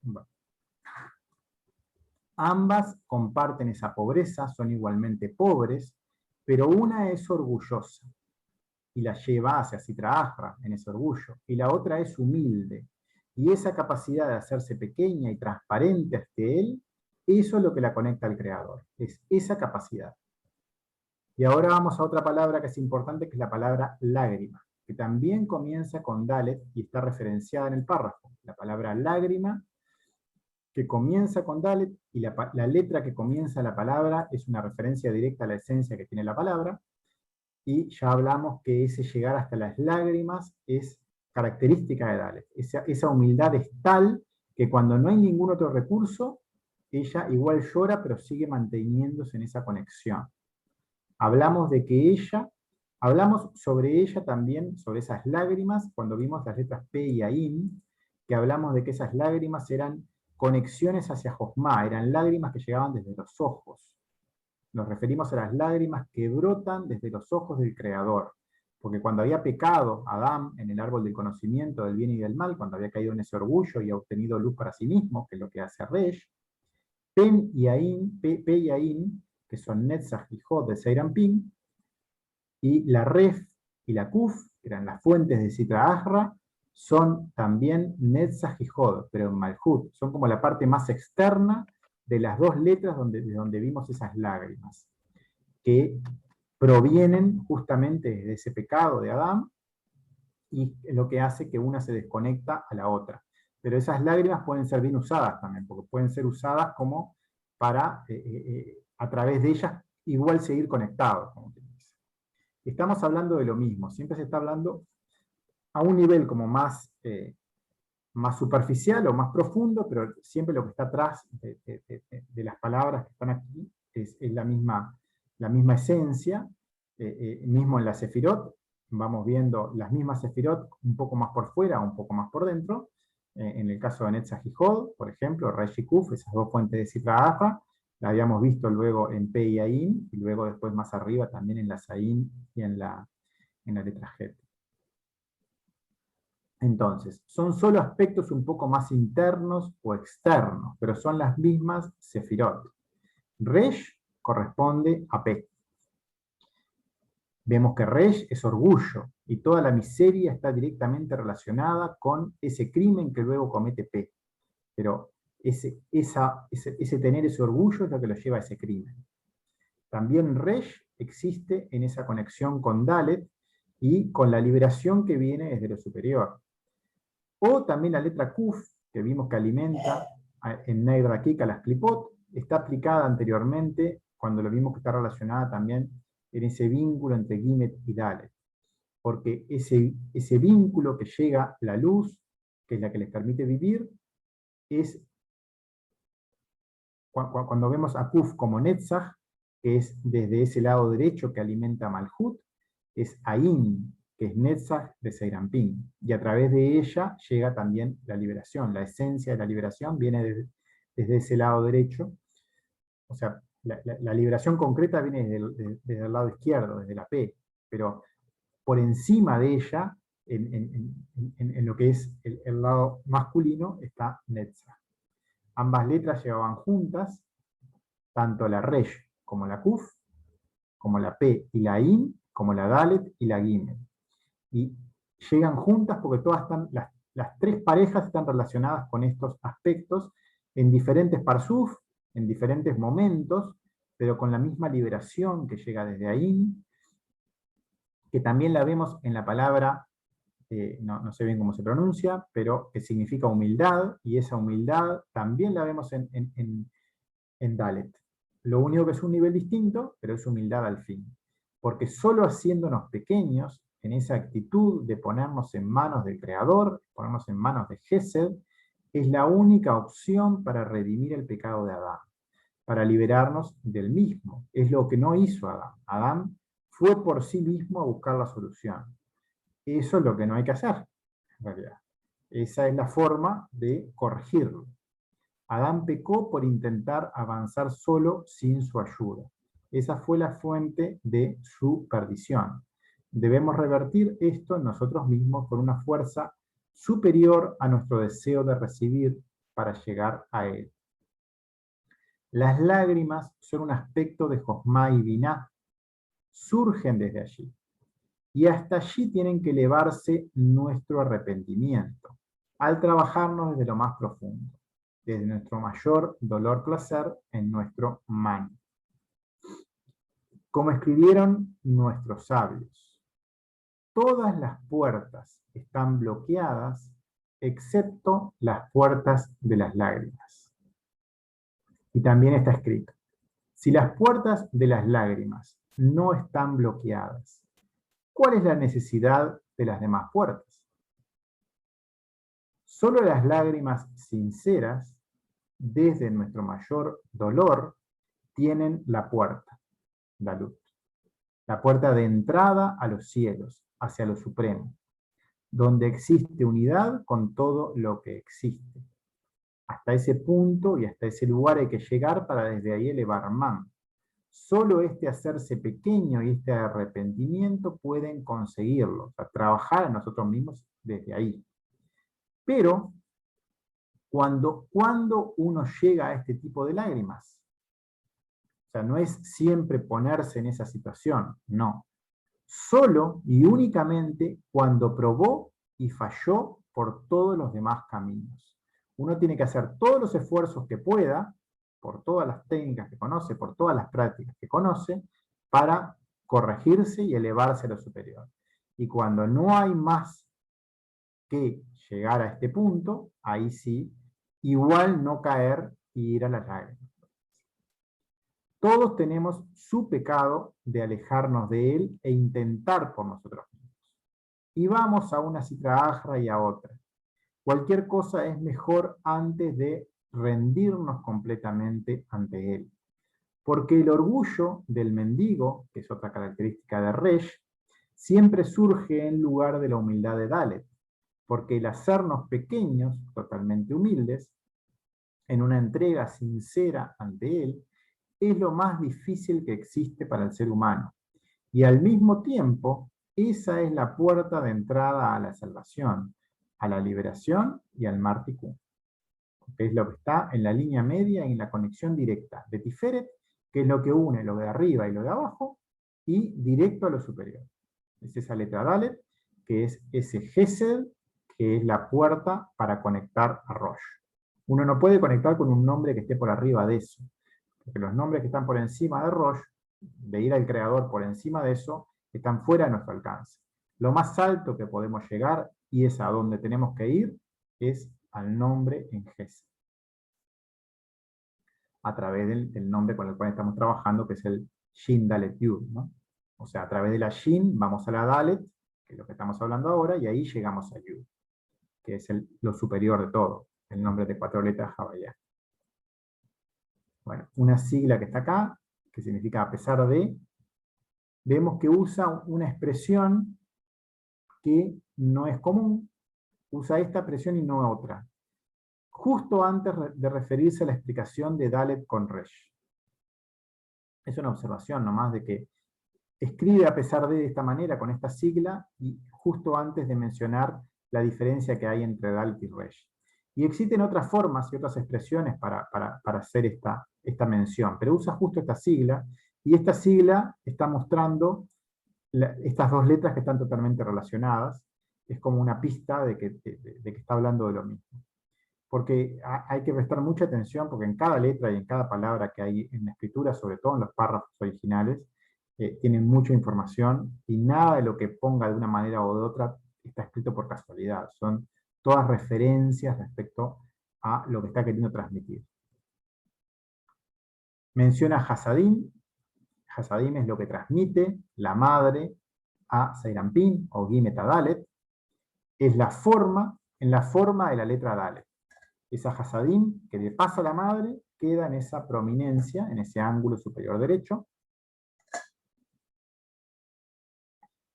Bueno. Ambas comparten esa pobreza, son igualmente pobres, pero una es orgullosa y la lleva hacia Sitra Ahra en ese orgullo, y la otra es humilde, y esa capacidad de hacerse pequeña y transparente ante él, eso es lo que la conecta al Creador, es esa capacidad. Y ahora vamos a otra palabra que es importante, que es la palabra lágrima, que también comienza con Dalet y está referenciada en el párrafo. La palabra lágrima, que comienza con Dalet, y la letra que comienza la palabra es una referencia directa a la esencia que tiene la palabra, y ya hablamos que ese llegar hasta las lágrimas es característica de Dalet. Esa humildad es tal que cuando no hay ningún otro recurso, ella igual llora, pero sigue manteniéndose en esa conexión. Hablamos sobre ella también, sobre esas lágrimas, cuando vimos las letras P y Ain, que hablamos de que esas lágrimas eran conexiones hacia Josmá, eran lágrimas que llegaban desde los ojos. Nos referimos a las lágrimas que brotan desde los ojos del Creador, porque cuando había pecado Adán en el árbol del conocimiento del bien y del mal, cuando había caído en ese orgullo y ha obtenido luz para sí mismo, que es lo que hace Resh, P y Ain, que son Netzach y Jod de Seirampin, y la Ref y la Kuf, que eran las fuentes de Sitra Ahra, son también Netzach y Jod, pero en Malhut, son como la parte más externa de las dos letras de donde vimos esas lágrimas, que provienen justamente de ese pecado de Adán, y es lo que hace que una se desconecta a la otra. Pero esas lágrimas pueden ser bien usadas también, porque pueden ser usadas como para, a través de ellas, igual seguir conectados. Como te dice. Estamos hablando de lo mismo, siempre se está hablando a un nivel como más superficial o más profundo, pero siempre lo que está atrás de las palabras que están aquí es la misma esencia. Mismo en la Sefirot, vamos viendo las mismas Sefirot un poco más por fuera, un poco más por dentro, En el caso de Netzach y Hod, por ejemplo, Resh y Kuf, esas dos fuentes de cifra AFA, la habíamos visto luego en P y Ain, y luego después más arriba también en la Sain y en la letra Het. Entonces, son solo aspectos un poco más internos o externos, pero son las mismas sefirot. Resh corresponde a P. Vemos que Resh es orgullo, y toda la miseria está directamente relacionada con ese crimen que luego comete P. Pero ese tener ese orgullo es lo que lo lleva a ese crimen. También Resh existe en esa conexión con Dalet y con la liberación que viene desde lo superior. O también la letra Kuf, que vimos que alimenta en Neir Rakik a las Klipot, está aplicada anteriormente, cuando lo vimos que está relacionada también en ese vínculo entre Gimet y Dalet. Porque ese vínculo que llega la luz, que es la que les permite vivir, es cuando vemos a Kuf como Netzach, que es desde ese lado derecho que alimenta Malhut, es Ain, que es Netzach de Seirampin, y a través de ella llega también la liberación. La esencia de la liberación viene desde ese lado derecho, o sea, la liberación concreta viene desde el lado izquierdo, desde la P, pero por encima de ella, en lo que es el lado masculino, está Netzach. Ambas letras llevaban juntas, tanto la Resh como la Kuf, como la P y la In, como la Dalet y la Gimel. Y llegan juntas porque todas están, las tres parejas están relacionadas con estos aspectos en diferentes parsuf, en diferentes momentos, pero con la misma liberación que llega desde Ain, que también la vemos en la palabra, no sé bien cómo se pronuncia, pero que significa humildad, y esa humildad también la vemos en Dalet. Lo único que es un nivel distinto, pero es humildad al fin. Porque solo haciéndonos pequeños, en esa actitud de ponernos en manos del Creador, ponernos en manos de Gesed, es la única opción para redimir el pecado de Adán, para liberarnos del mismo. Es lo que no hizo Adán. Adán fue por sí mismo a buscar la solución. Eso es lo que no hay que hacer, en realidad. Esa es la forma de corregirlo. Adán pecó por intentar avanzar solo sin su ayuda. Esa fue la fuente de su perdición. Debemos revertir esto en nosotros mismos con una fuerza superior a nuestro deseo de recibir para llegar a él. Las lágrimas son un aspecto de Josmá y Biná. Surgen desde allí. Y hasta allí tienen que elevarse nuestro arrepentimiento, al trabajarnos desde lo más profundo, desde nuestro mayor dolor-placer en nuestro man. Como escribieron nuestros sabios, todas las puertas están bloqueadas excepto las puertas de las lágrimas. Y también está escrito, si las puertas de las lágrimas no están bloqueadas, ¿cuál es la necesidad de las demás puertas? Solo las lágrimas sinceras, desde nuestro mayor dolor, tienen la puerta, Dalut, la puerta de entrada a los cielos, hacia lo supremo, donde existe unidad con todo lo que existe. Hasta ese punto y hasta ese lugar hay que llegar para desde ahí elevar man. Solo este hacerse pequeño y este arrepentimiento pueden conseguirlo, o sea, trabajar en nosotros mismos desde ahí. Pero, cuando uno llega a este tipo de lágrimas, o sea, no es siempre ponerse en esa situación, no. Solo y únicamente cuando probó y falló por todos los demás caminos. Uno tiene que hacer todos los esfuerzos que pueda, por todas las técnicas que conoce, por todas las prácticas que conoce, para corregirse y elevarse a lo superior. Y cuando no hay más que llegar a este punto, ahí sí, igual no caer y ir a las lágrimas. Todos tenemos su pecado de alejarnos de él e intentar por nosotros mismos. Y vamos a una citra ajra y a otra. Cualquier cosa es mejor antes de rendirnos completamente ante él. Porque el orgullo del mendigo, que es otra característica de Resh, siempre surge en lugar de la humildad de Dalet. porque el hacernos pequeños, totalmente humildes, en una entrega sincera ante Él, es lo más difícil que existe para el ser humano. Y al mismo tiempo, esa es la puerta de entrada a la salvación, a la liberación y al Marticún, que es lo que está en la línea media y en la conexión directa de Tiferet, que es lo que une lo de arriba y lo de abajo, y directo a lo superior. Es esa letra Dalet, que es ese Gesed, que es la puerta para conectar a Rosh. Uno no puede conectar con un nombre que esté por arriba de eso, porque los nombres que están por encima de Rosh, de ir al Creador por encima de eso, están fuera de nuestro alcance. Lo más alto que podemos llegar, y es a donde tenemos que ir, es al nombre en Gesed, a través del nombre con el cual estamos trabajando, que es el Shin Dalet Yud, ¿no? O sea, a través de la Shin vamos a la Dalet, que es lo que estamos hablando ahora, y ahí llegamos a Yud, que es lo superior de todo, el nombre de 4 letras Havaya. Bueno, una sigla que está acá, que significa a pesar de, vemos que usa una expresión que no es común, usa esta expresión y no otra, justo antes de referirse a la explicación de Dalet con Resh. Es una observación nomás de que escribe a pesar de esta manera, con esta sigla, y justo antes de mencionar la diferencia que hay entre Dalet y Resh. Y existen otras formas y otras expresiones para hacer esta mención, pero usa justo esta sigla, y esta sigla está mostrando estas dos letras que están totalmente relacionadas. Es como una pista de que está hablando de lo mismo. Porque hay que prestar mucha atención, porque en cada letra y en cada palabra que hay en la escritura, sobre todo en los párrafos originales, tienen mucha información, y nada de lo que ponga de una manera o de otra está escrito por casualidad. Son todas referencias respecto a lo que está queriendo transmitir. Menciona Hasadim. Hasadim es lo que transmite la madre a Seirampin, o Gimeta Dalet. Es la forma, en la forma de la letra Dalet. Esa Hasadim que le pasa a la madre queda en esa prominencia, en ese ángulo superior derecho,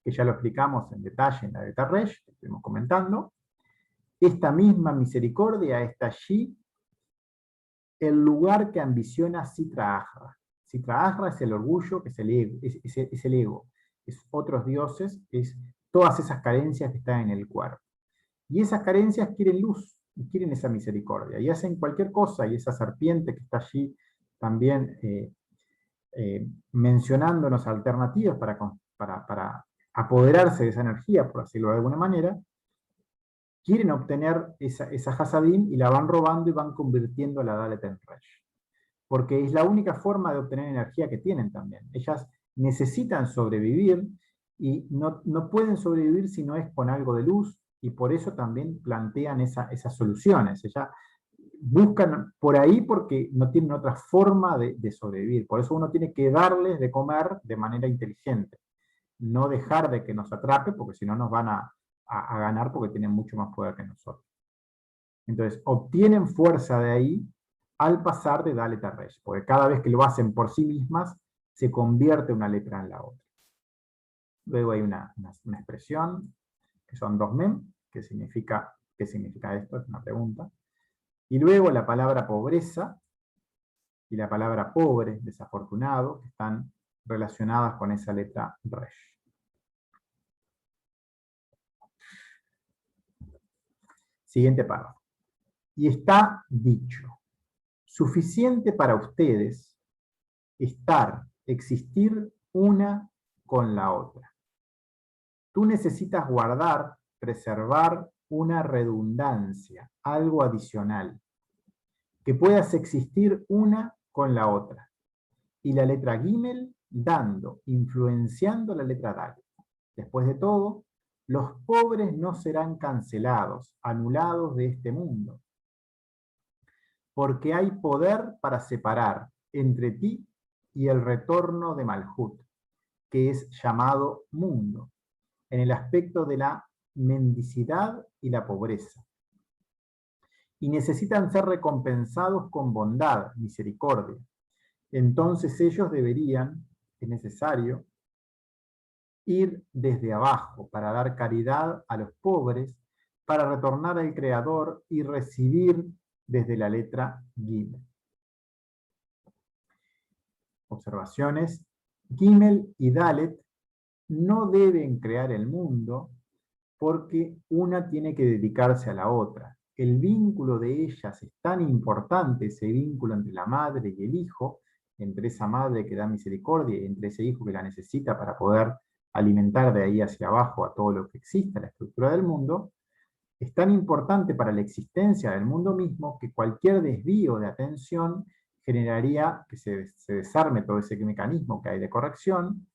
que ya lo explicamos en detalle en la letra Resh, que estuvimos comentando. Esta misma misericordia está allí, el lugar que ambiciona Sitra Ahra. Sitra Ahra es el orgullo, que es el ego, es otros dioses, es todas esas carencias que están en el cuerpo. Y esas carencias quieren luz, y quieren esa misericordia, y hacen cualquier cosa, y esa serpiente que está allí también mencionándonos alternativas para apoderarse de esa energía, por decirlo de alguna manera, quieren obtener esa Hasadim y la van robando y van convirtiendo a la Dalet en Resh. Porque es la única forma de obtener energía que tienen también. Ellas necesitan sobrevivir, y no pueden sobrevivir si no es con algo de luz, y por eso también plantean esas soluciones. Ellas buscan por ahí porque no tienen otra forma de sobrevivir. Por eso uno tiene que darles de comer de manera inteligente. No dejar de que nos atrape, porque si no nos van a ganar, porque tienen mucho más poder que nosotros. Entonces, obtienen fuerza de ahí al pasar de Dalet a Resh, porque cada vez que lo hacen por sí mismas, se convierte una letra en la otra. Luego hay una expresión, que son 2 mem, ¿qué significa esto? Es una pregunta. Y luego la palabra pobreza y la palabra pobre, desafortunado, que están relacionadas con esa letra Resh. Siguiente párrafo. Y está dicho: suficiente para ustedes existir una con la otra. Tú necesitas guardar, preservar una redundancia, algo adicional, que puedas existir una con la otra. Y la letra Gimel influenciando la letra Dalet. Después de todo, los pobres no serán cancelados, anulados de este mundo, porque hay poder para separar entre ti y el retorno de Malhut, que es llamado mundo, en el aspecto de la mendicidad y la pobreza. Y necesitan ser recompensados con bondad, misericordia. Entonces ellos deberían, es necesario, ir desde abajo para dar caridad a los pobres, para retornar al creador y recibir desde la letra Gimel. Observaciones. Gimel y Dalet no deben crear el mundo porque una tiene que dedicarse a la otra. El vínculo de ellas es tan importante, ese vínculo entre la madre y el hijo, entre esa madre que da misericordia y entre ese hijo que la necesita para poder alimentar de ahí hacia abajo a todo lo que existe, la estructura del mundo, es tan importante para la existencia del mundo mismo que cualquier desvío de atención generaría que se desarme todo ese mecanismo que hay de corrección,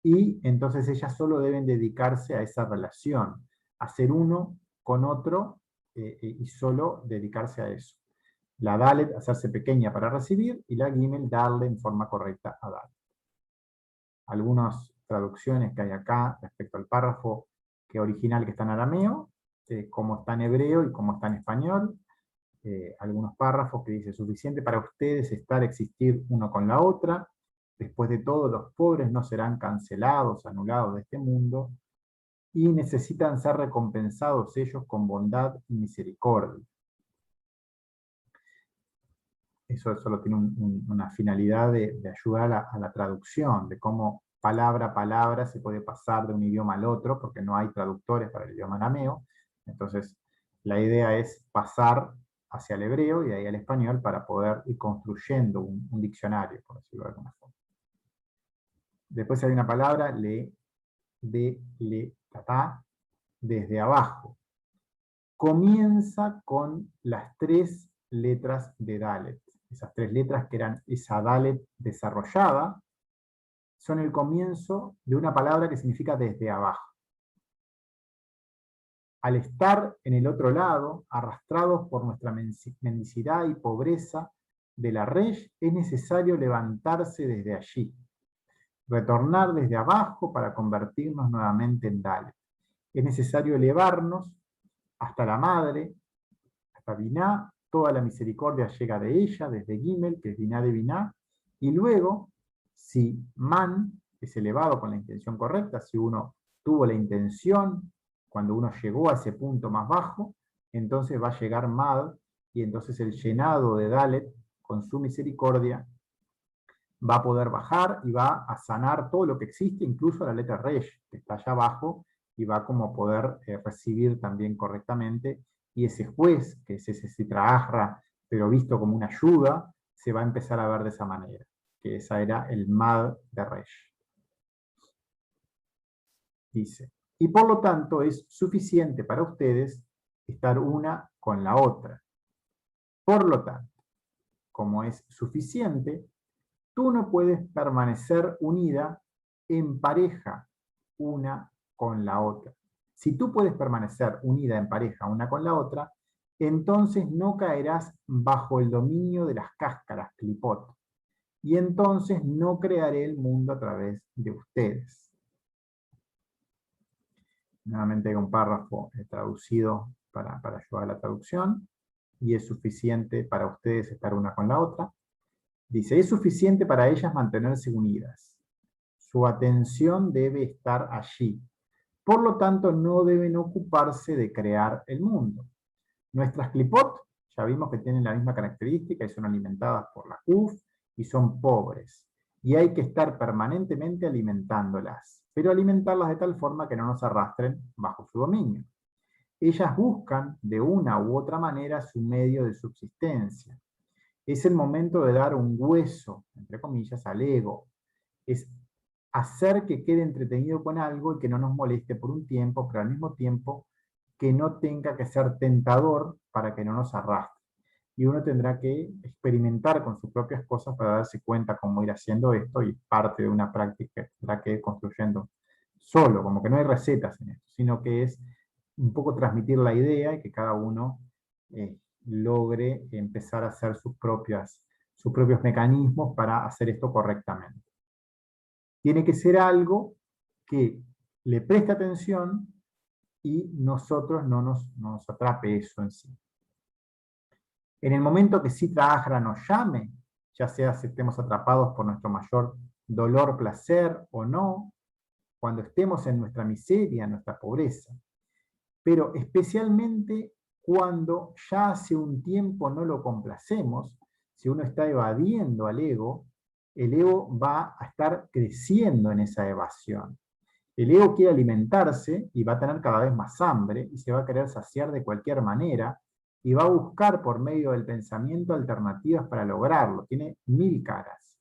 y entonces ellas solo deben dedicarse a esa relación, a ser uno con otro y solo dedicarse a eso. La Dalet, hacerse pequeña para recibir, y la Gimel, darle en forma correcta a Dalet. Algunas traducciones que hay acá respecto al párrafo original que está en arameo, cómo está en hebreo y cómo está en español. Algunos párrafos que dice: suficiente para ustedes estar, existir uno con la otra. Después de todo, los pobres no serán cancelados, anulados de este mundo, y necesitan ser recompensados ellos con bondad y misericordia. Eso solo tiene una finalidad de ayudar a la traducción, de cómo palabra a palabra se puede pasar de un idioma al otro, porque no hay traductores para el idioma arameo. Entonces, la idea es pasar hacia el hebreo y de ahí al español para poder ir construyendo un diccionario, por decirlo de alguna forma. Después hay una palabra, tatá, desde abajo. Comienza con las 3 letras de Dalet. Esas 3 letras que eran esa Dalet desarrollada, son el comienzo de una palabra que significa desde abajo. Al estar en el otro lado, arrastrados por nuestra mendicidad y pobreza de la Resh, es necesario levantarse desde allí, retornar desde abajo para convertirnos nuevamente en Dalet. Es necesario elevarnos hasta la madre, hasta Biná. Toda la misericordia llega de ella, desde Gimel, que es Biná de Biná, y luego, si Man es elevado con la intención correcta, si uno tuvo la intención cuando uno llegó a ese punto más bajo, entonces va a llegar Mad, y entonces el llenado de Dalet, con su misericordia, va a poder bajar y va a sanar todo lo que existe, incluso la letra Resh, que está allá abajo, y va como a poder recibir también correctamente, y ese juez, que es ese Sitra Ahra, pero visto como una ayuda, se va a empezar a ver de esa manera, que esa era el Mad de Resh. Dice: y por lo tanto es suficiente para ustedes estar una con la otra. Por lo tanto, como es suficiente, tú no puedes permanecer unida en pareja una con la otra. Si tú puedes permanecer unida en pareja una con la otra, entonces no caerás bajo el dominio de las cáscaras, clipot, y entonces no crearé el mundo a través de ustedes. Nuevamente hay un párrafo traducido para ayudar a la traducción, y es suficiente para ustedes estar una con la otra. Dice: es suficiente para ellas mantenerse unidas. Su atención debe estar allí. Por lo tanto, no deben ocuparse de crear el mundo. Nuestras clipot, ya vimos que tienen la misma característica y son alimentadas por la Kuf y son pobres. Y hay que estar permanentemente alimentándolas, pero alimentarlas de tal forma que no nos arrastren bajo su dominio. Ellas buscan de una u otra manera su medio de subsistencia. Es el momento de dar un hueso, entre comillas, al ego. Es hacer que quede entretenido con algo y que no nos moleste por un tiempo, pero al mismo tiempo que no tenga que ser tentador para que no nos arrastre. Y uno tendrá que experimentar con sus propias cosas para darse cuenta cómo ir haciendo esto, y parte de una práctica que tendrá que ir construyendo solo, como que no hay recetas en esto, sino que es un poco transmitir la idea y que cada uno logre empezar a hacer sus propios mecanismos para hacer esto correctamente. Tiene que ser algo que le preste atención y nosotros no nos atrape eso en sí. En el momento que Sitra Ahra nos llame, ya sea si estemos atrapados por nuestro mayor dolor, placer o no, cuando estemos en nuestra miseria, en nuestra pobreza, pero especialmente cuando ya hace un tiempo no lo complacemos, si uno está evadiendo al ego, el ego va a estar creciendo en esa evasión. El ego quiere alimentarse y va a tener cada vez más hambre y se va a querer saciar de cualquier manera y va a buscar por medio del pensamiento alternativas para lograrlo. Tiene 1000 caras.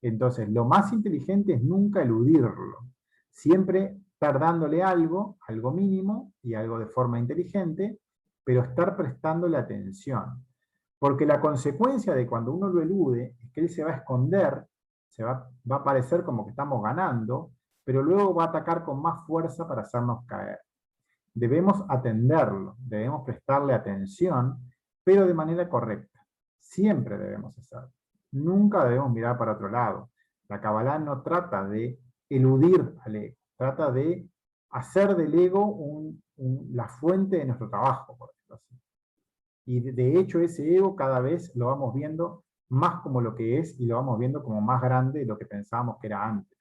Entonces, lo más inteligente es nunca eludirlo. Siempre estar dándole algo, algo mínimo y algo de forma inteligente, pero estar prestándole atención. Porque la consecuencia de cuando uno lo elude es que él se va a esconder, va a parecer como que estamos ganando, pero luego va a atacar con más fuerza para hacernos caer. Debemos atenderlo, debemos prestarle atención, pero de manera correcta. Siempre debemos hacerlo. Nunca debemos mirar para otro lado. La Kabbalah no trata de eludir al ego, trata de hacer del ego la fuente de nuestro trabajo, por decirlo así. Y de hecho ese ego cada vez lo vamos viendo más como lo que es y lo vamos viendo como más grande de lo que pensábamos que era antes.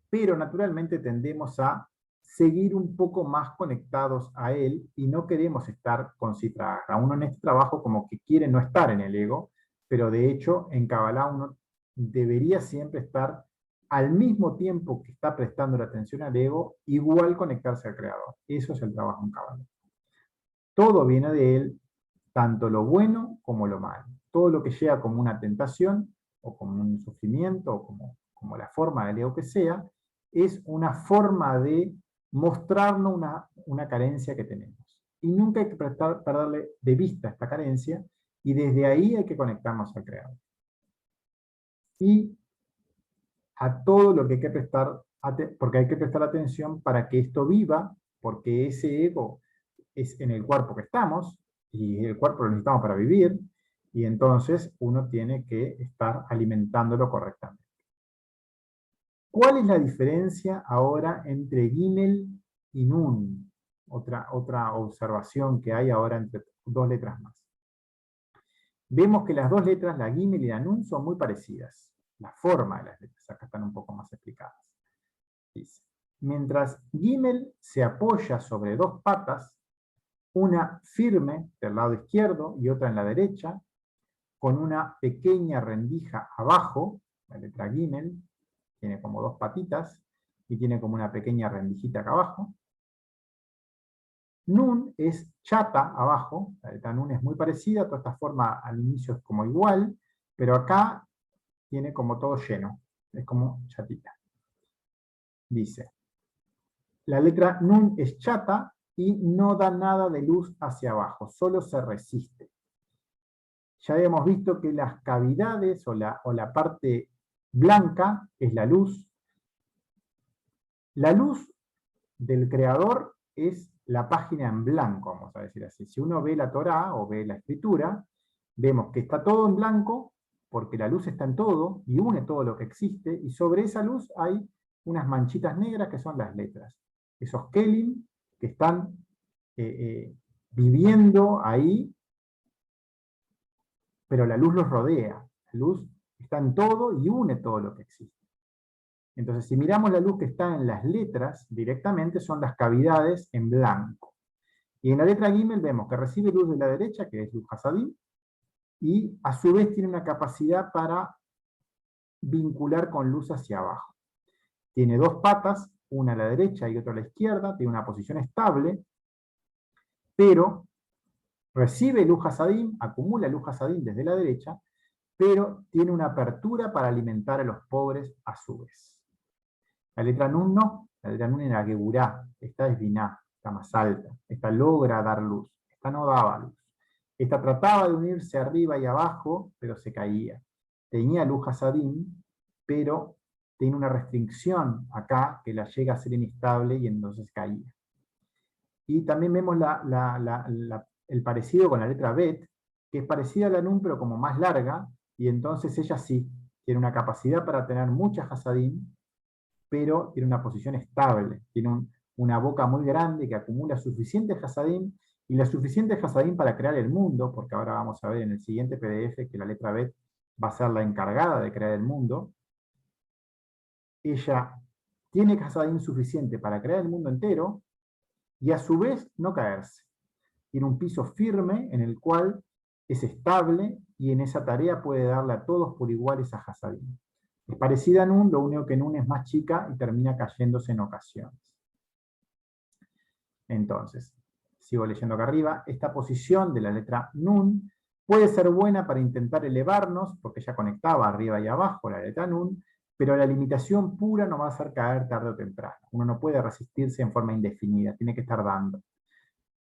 Pero naturalmente tendemos a seguir un poco más conectados a él y no queremos estar con Sitra Achra. Uno en este trabajo como que quiere no estar en el ego, pero de hecho en Kabbalah uno debería siempre estar al mismo tiempo que está prestando la atención al ego, igual conectarse al Creador. Eso es el trabajo en Kabbalah. Todo viene de él, tanto lo bueno como lo malo. Todo lo que llega como una tentación, o como un sufrimiento, o como la forma del ego que sea, es una forma de mostrarnos una carencia que tenemos. Y nunca hay que perderle de vista esta carencia, y desde ahí hay que conectarnos al Creador. Y a todo lo que hay que prestar, porque hay que prestar atención para que esto viva, porque ese ego es en el cuerpo que estamos, y el cuerpo lo necesitamos para vivir, y entonces uno tiene que estar alimentándolo correctamente. ¿Cuál es la diferencia ahora entre Gimel y Nun? Otra observación que hay ahora entre dos letras más. Vemos que las dos letras, la Gimel y la Nun, son muy parecidas. La forma de las letras acá están un poco más explicadas. Dice, mientras Gimel se apoya sobre dos patas, una firme del lado izquierdo y otra en la derecha, con una pequeña rendija abajo, la letra Gimel, tiene como dos patitas, y tiene como una pequeña rendijita acá abajo. Nun es chata abajo, la letra Nun es muy parecida, toda esta forma al inicio es como igual, pero acá tiene como todo lleno, es como chatita. Dice, la letra Nun es chata y no da nada de luz hacia abajo, solo se resiste. Ya habíamos visto que las cavidades o la parte blanca es la luz. La luz del creador es la página en blanco, vamos a decir así. Si uno ve la Torá o ve la escritura, vemos que está todo en blanco, porque la luz está en todo y une todo lo que existe, y sobre esa luz hay unas manchitas negras que son las letras. Esos kelim que están viviendo ahí, pero la luz los rodea. La luz está en todo y une todo lo que existe. Entonces, si miramos la luz que está en las letras, directamente son las cavidades en blanco. Y en la letra Gimel vemos que recibe luz de la derecha, que es luz Hasadim, y a su vez tiene una capacidad para vincular con luz hacia abajo. Tiene dos patas, una a la derecha y otra a la izquierda, tiene una posición estable, pero recibe luz Hasadim, acumula luz Hasadim desde la derecha, pero tiene una apertura para alimentar a los pobres a su vez. La letra Nun no, la letra Nun era Geburá, esta es Biná, está más alta, esta logra dar luz, esta no daba luz. Esta trataba de unirse arriba y abajo, pero se caía. Tenía luz Hasadim, pero tiene una restricción acá que la llega a ser inestable y entonces caía. Y también vemos el parecido con la letra Bet, que es parecida a la Nun, pero como más larga, y entonces ella sí, tiene una capacidad para tener muchas Hasadim, pero tiene una posición estable, tiene una boca muy grande que acumula suficientes Hasadim, y la suficiente Hasadim para crear el mundo, porque ahora vamos a ver en el siguiente PDF que la letra Bet va a ser la encargada de crear el mundo. Ella tiene Hasadim suficiente para crear el mundo entero, y a su vez no caerse. Tiene un piso firme en el cual es estable y en esa tarea puede darle a todos por igual esa Hasadim. Es parecida a Nun, lo único que Nun es más chica y termina cayéndose en ocasiones. Entonces, sigo leyendo acá arriba, esta posición de la letra Nun puede ser buena para intentar elevarnos, porque ya conectaba arriba y abajo la letra Nun, pero la limitación pura nos va a hacer caer tarde o temprano. Uno no puede resistirse en forma indefinida, tiene que estar dando.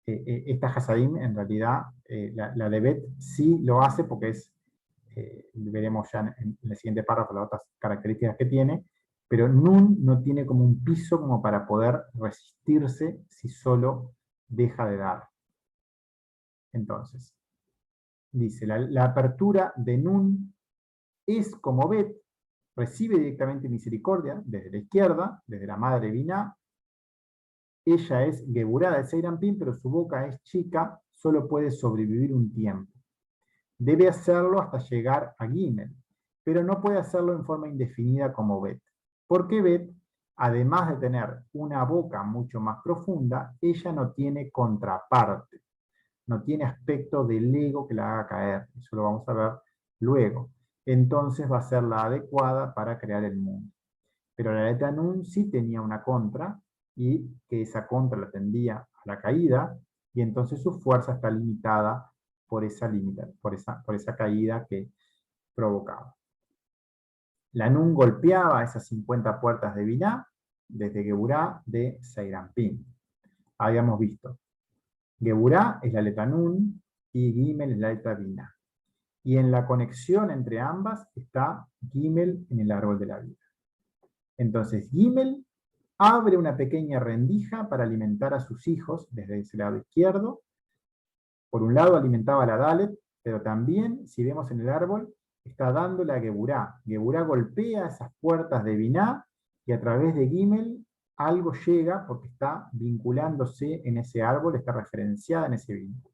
Esta Hasadim, en realidad, la de Bet sí lo hace porque es, veremos ya en el siguiente párrafo las otras características que tiene, pero Nun no tiene como un piso como para poder resistirse si solo deja de dar. Entonces, dice, la apertura de Nun es como Bet, recibe directamente misericordia desde la izquierda, desde la madre Binah. Ella es Geburá de Seirampin, pero su boca es chica, solo puede sobrevivir un tiempo. Debe hacerlo hasta llegar a Gimel, pero no puede hacerlo en forma indefinida como Bet. Porque Bet, además de tener una boca mucho más profunda, ella no tiene contraparte, no tiene aspecto del ego que la haga caer. Eso lo vamos a ver luego. Entonces va a ser la adecuada para crear el mundo. Pero la letra Nun sí tenía una contra, y que esa contra la tendía a la caída, y entonces su fuerza está limitada por esa caída que provocaba. La Nun golpeaba esas 50 puertas de Binah desde Geburá de Seirampin. Habíamos visto, Geburá es la letra Nun y Gimel es la letra Binah. Y en la conexión entre ambas está Gimel en el árbol de la vida. Entonces Gimel abre una pequeña rendija para alimentar a sus hijos desde ese lado izquierdo. Por un lado alimentaba a la Dalet, pero también, si vemos en el árbol, está dándole a Geburá. Geburá golpea esas puertas de Binah y a través de Gimel algo llega porque está vinculándose en ese árbol, está referenciada en ese vínculo.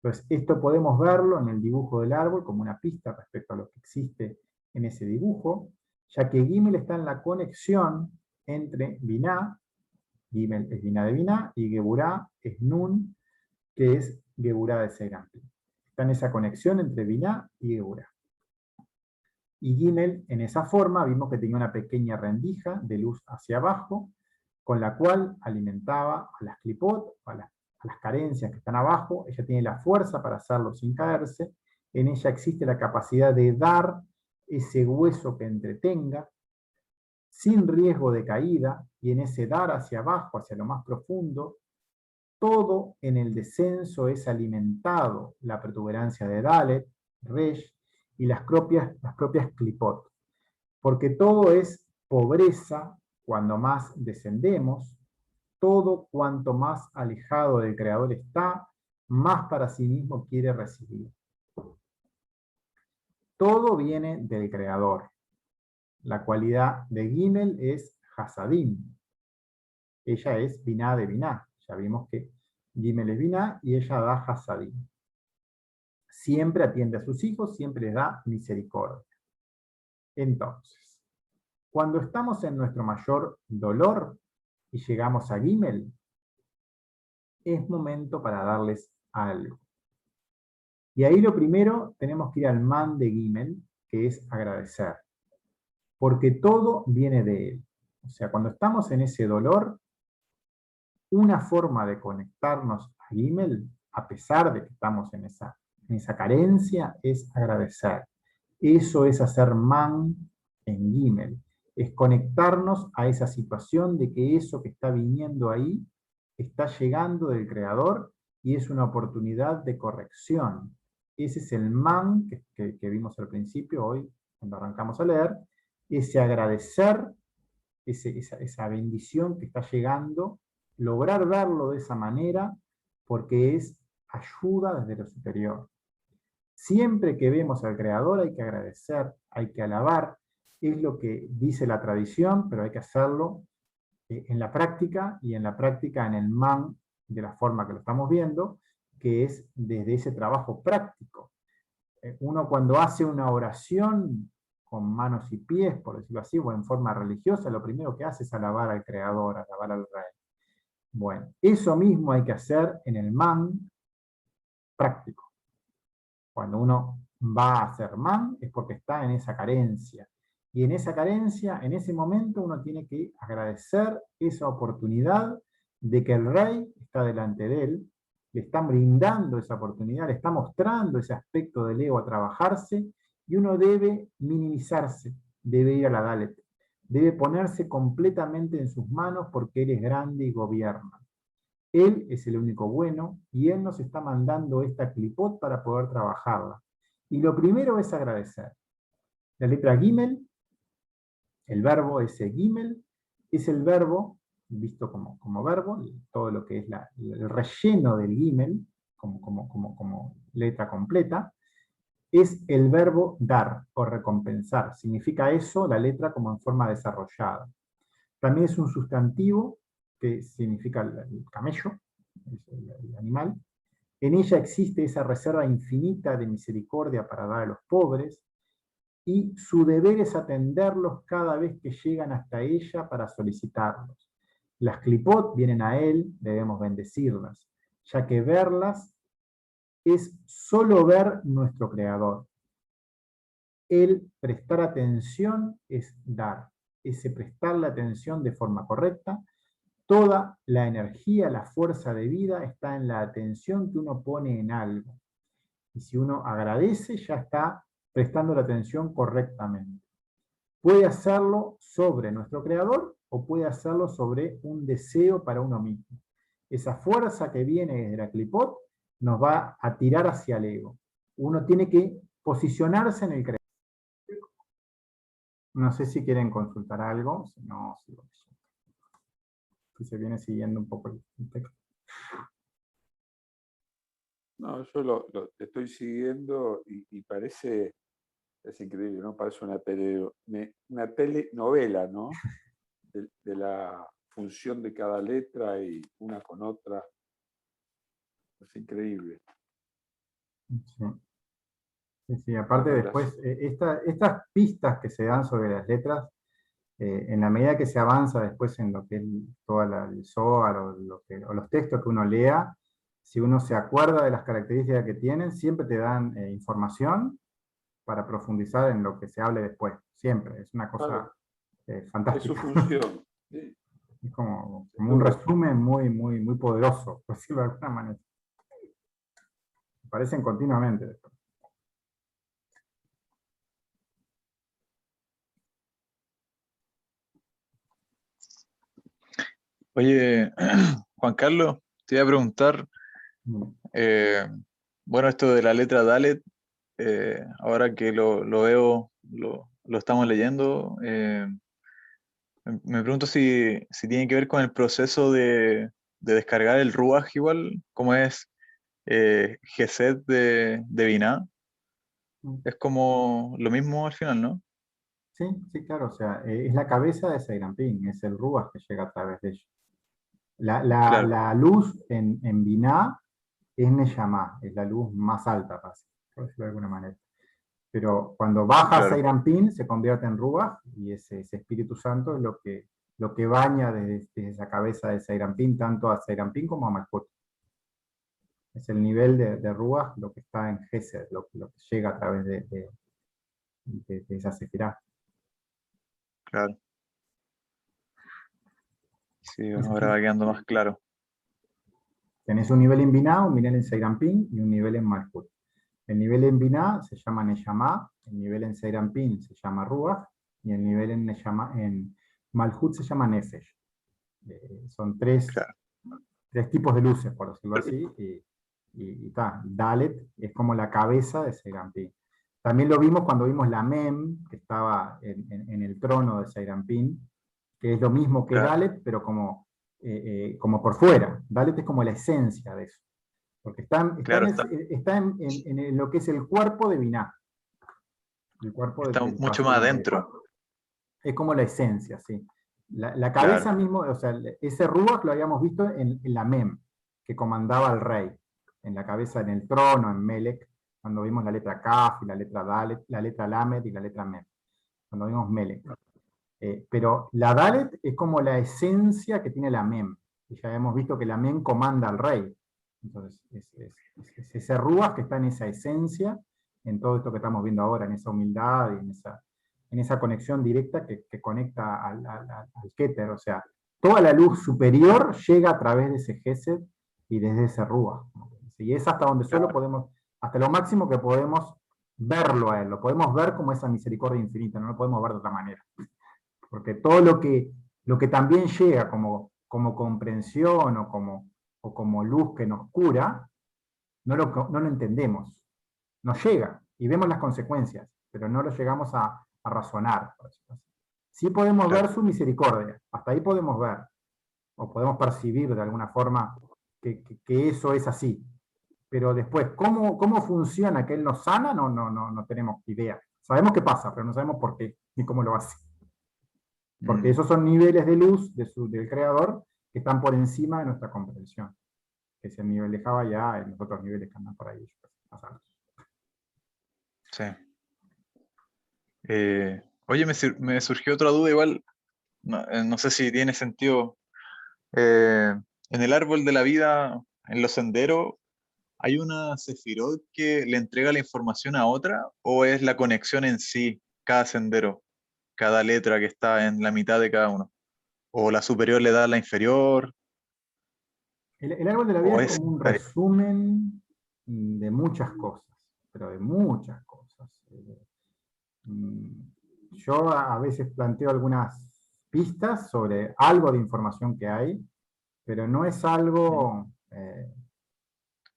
Entonces, esto podemos verlo en el dibujo del árbol como una pista respecto a lo que existe en ese dibujo, ya que Gimel está en la conexión entre Binah, Gimel es Binah de Binah, y Geburá es Nun, que es Geburá de Seirampin. Está en esa conexión entre Binah y Geburá. Y Gimel, en esa forma, vimos que tenía una pequeña rendija de luz hacia abajo, con la cual alimentaba a las clipot, a las carencias que están abajo. Ella tiene la fuerza para hacerlo sin caerse. En ella existe la capacidad de dar ese hueso que entretenga, sin riesgo de caída, y en ese dar hacia abajo, hacia lo más profundo, todo en el descenso es alimentado, la protuberancia de Dalet, Resh, y las propias clipot. Porque todo es pobreza cuando más descendemos, todo cuanto más alejado del Creador está, más para sí mismo quiere recibir. Todo viene del Creador. La cualidad de Gimel es Hasadim. Ella es Binah de Binah. Ya vimos que Gimel es Binah y ella da Hasadim. Siempre atiende a sus hijos, siempre les da misericordia. Entonces, cuando estamos en nuestro mayor dolor y llegamos a Gimel, es momento para darles algo. Y ahí lo primero, tenemos que ir al man de Gimel, que es agradecer. Porque todo viene de él. O sea, cuando estamos en ese dolor, una forma de conectarnos a Gimel, a pesar de que estamos en esa carencia, es agradecer. Eso es hacer man en Gimel. Es conectarnos a esa situación de que eso que está viniendo ahí está llegando del Creador y es una oportunidad de corrección. Ese es el man que vimos al principio, hoy, cuando arrancamos a leer, ese agradecer, esa bendición que está llegando, lograr verlo de esa manera, porque es ayuda desde lo superior. Siempre que vemos al Creador hay que agradecer, hay que alabar, es lo que dice la tradición, pero hay que hacerlo en la práctica, y en la práctica en el man, de la forma que lo estamos viendo, que es desde ese trabajo práctico. Uno cuando hace una oración con manos y pies, por decirlo así, o en forma religiosa, lo primero que hace es alabar al Creador, alabar al Rey. Bueno, eso mismo hay que hacer en el man práctico. Cuando uno va a hacer man es porque está en esa carencia. Y en esa carencia, en ese momento, uno tiene que agradecer esa oportunidad de que el rey está delante de él, le están brindando esa oportunidad, le está mostrando ese aspecto del ego a trabajarse, y uno debe minimizarse, debe ir a la Dalet, debe ponerse completamente en sus manos porque él es grande y gobierna. Él es el único bueno y Él nos está mandando esta clipot para poder trabajarla. Y lo primero es agradecer. La letra Gimel, el verbo ese Gimel, es el verbo, visto como verbo, todo lo que es el relleno del Gimel, como letra completa, es el verbo dar o recompensar. Significa eso la letra como en forma desarrollada. También es un sustantivo que significa el camello, el animal. En ella existe esa reserva infinita de misericordia para dar a los pobres, y su deber es atenderlos cada vez que llegan hasta ella para solicitarlos. Las clipot vienen a él, debemos bendecirlas, ya que verlas es solo ver nuestro Creador. El prestar atención es dar, ese prestarle atención de forma correcta. Toda la energía, la fuerza de vida está en la atención que uno pone en algo. Y si uno agradece, ya está prestando la atención correctamente. Puede hacerlo sobre nuestro Creador o puede hacerlo sobre un deseo para uno mismo. Esa fuerza que viene desde la clipot nos va a tirar hacia el ego. Uno tiene que posicionarse en el Creador. No sé si quieren consultar algo, si no, sigo leyendo. Si se viene siguiendo un poco el texto. No, yo lo estoy siguiendo y parece, es increíble, ¿no? Parece una telenovela, ¿no? De la función de cada letra y una con otra. Es increíble. Sí. Sí, aparte La después, estas pistas que se dan sobre las letras, en la medida que se avanza después en lo que es toda el Zohar o los textos que uno lea, si uno se acuerda de las características que tienen, siempre te dan información para profundizar en lo que se hable después. Siempre, es una cosa es su fantástica. función. Sí. Es como un resumen muy, muy, muy poderoso, por decirlo de alguna manera. Aparecen continuamente después. Oye, Juan Carlos, te iba a preguntar, eh, bueno, esto de la letra Dalet, ahora que lo veo, lo estamos leyendo, me pregunto si tiene que ver con el proceso de descargar el Ruaj igual, como es Gesed de Binah, es como lo mismo al final, ¿no? Sí, sí, claro, o sea, es la cabeza de Seyranpin, es el Ruach que llega a través de ella. Claro, La luz en Binah es Neyamá, es la luz más alta, por decirlo de alguna manera. Pero cuando baja claro, Seyranpin se convierte en Ruach, y ese Espíritu Santo es lo que baña desde esa cabeza de Seyranpin, tanto a Seyranpin como a Malkut. Es el nivel de Ruach lo que está en Gesed, lo que llega a través de esa sefirá. claro. Sí, Es ahora así. va quedando más claro. Tenés un nivel en Binah, un nivel en Seyranpin y un nivel en Malkut. El nivel en Binah se llama Neyamá, el nivel en Seyranpin se llama Ruach, y el nivel en Malhut se llama Nefesh. Son tres Claro, tipos de luces, por decirlo así, y Dalet es como la cabeza de Seyranpin. También lo vimos cuando vimos la Mem, que estaba en el trono de Seyranpin, que es lo mismo que claro, Dalet, pero como por fuera. Dalet es como la esencia de eso. Porque claro, está en lo que es el cuerpo de Binah. El cuerpo está del mucho más Pasuk. adentro. Es como la esencia, sí. La cabeza Claro, mismo, o sea, ese Ruach lo habíamos visto en la Mem, que comandaba al rey. En la cabeza, en el trono, en Melech, cuando vimos la letra Kaf y la letra Dalet, la letra Lamed y la letra Mem. Cuando vimos Melech. Pero la Dalet es como la esencia que tiene la Mem. y ya hemos visto que la men comanda al rey. Entonces, es ese ruach que está en esa esencia, en todo esto que estamos viendo ahora, en esa humildad y en esa conexión directa que conecta al Keter. O sea, toda la luz superior llega a través de ese Gesed y desde ese ruach. Y es hasta donde solo podemos, hasta lo máximo que podemos verlo a él, lo podemos ver como esa misericordia infinita, no lo podemos ver de otra manera. Porque todo lo que también llega como comprensión o como luz que nos cura, no lo entendemos. Nos llega y vemos las consecuencias, pero no lo llegamos a razonar. Sí podemos ver su misericordia, hasta ahí podemos ver, o podemos percibir de alguna forma que eso es así. Pero después, ¿cómo funciona que Él nos sana? No tenemos idea. Sabemos qué pasa, pero no sabemos por qué, ni cómo lo hace. Porque esos son niveles de luz del Creador que están por encima de nuestra comprensión. Que es el nivel de Java ya en los otros niveles que andan por ahí. Sí. Oye, me surgió otra duda igual, no sé si tiene sentido. En el árbol de la vida, en los senderos, ¿hay una Sefirot que le entrega la información a otra o es la conexión en sí, cada sendero, cada letra que está en la mitad de cada uno? ¿O la superior le da a la inferior? El árbol de la vida ¿O es es como un resumen de muchas cosas, pero de muchas cosas. Yo a veces planteo algunas pistas sobre algo de información que hay, pero no es algo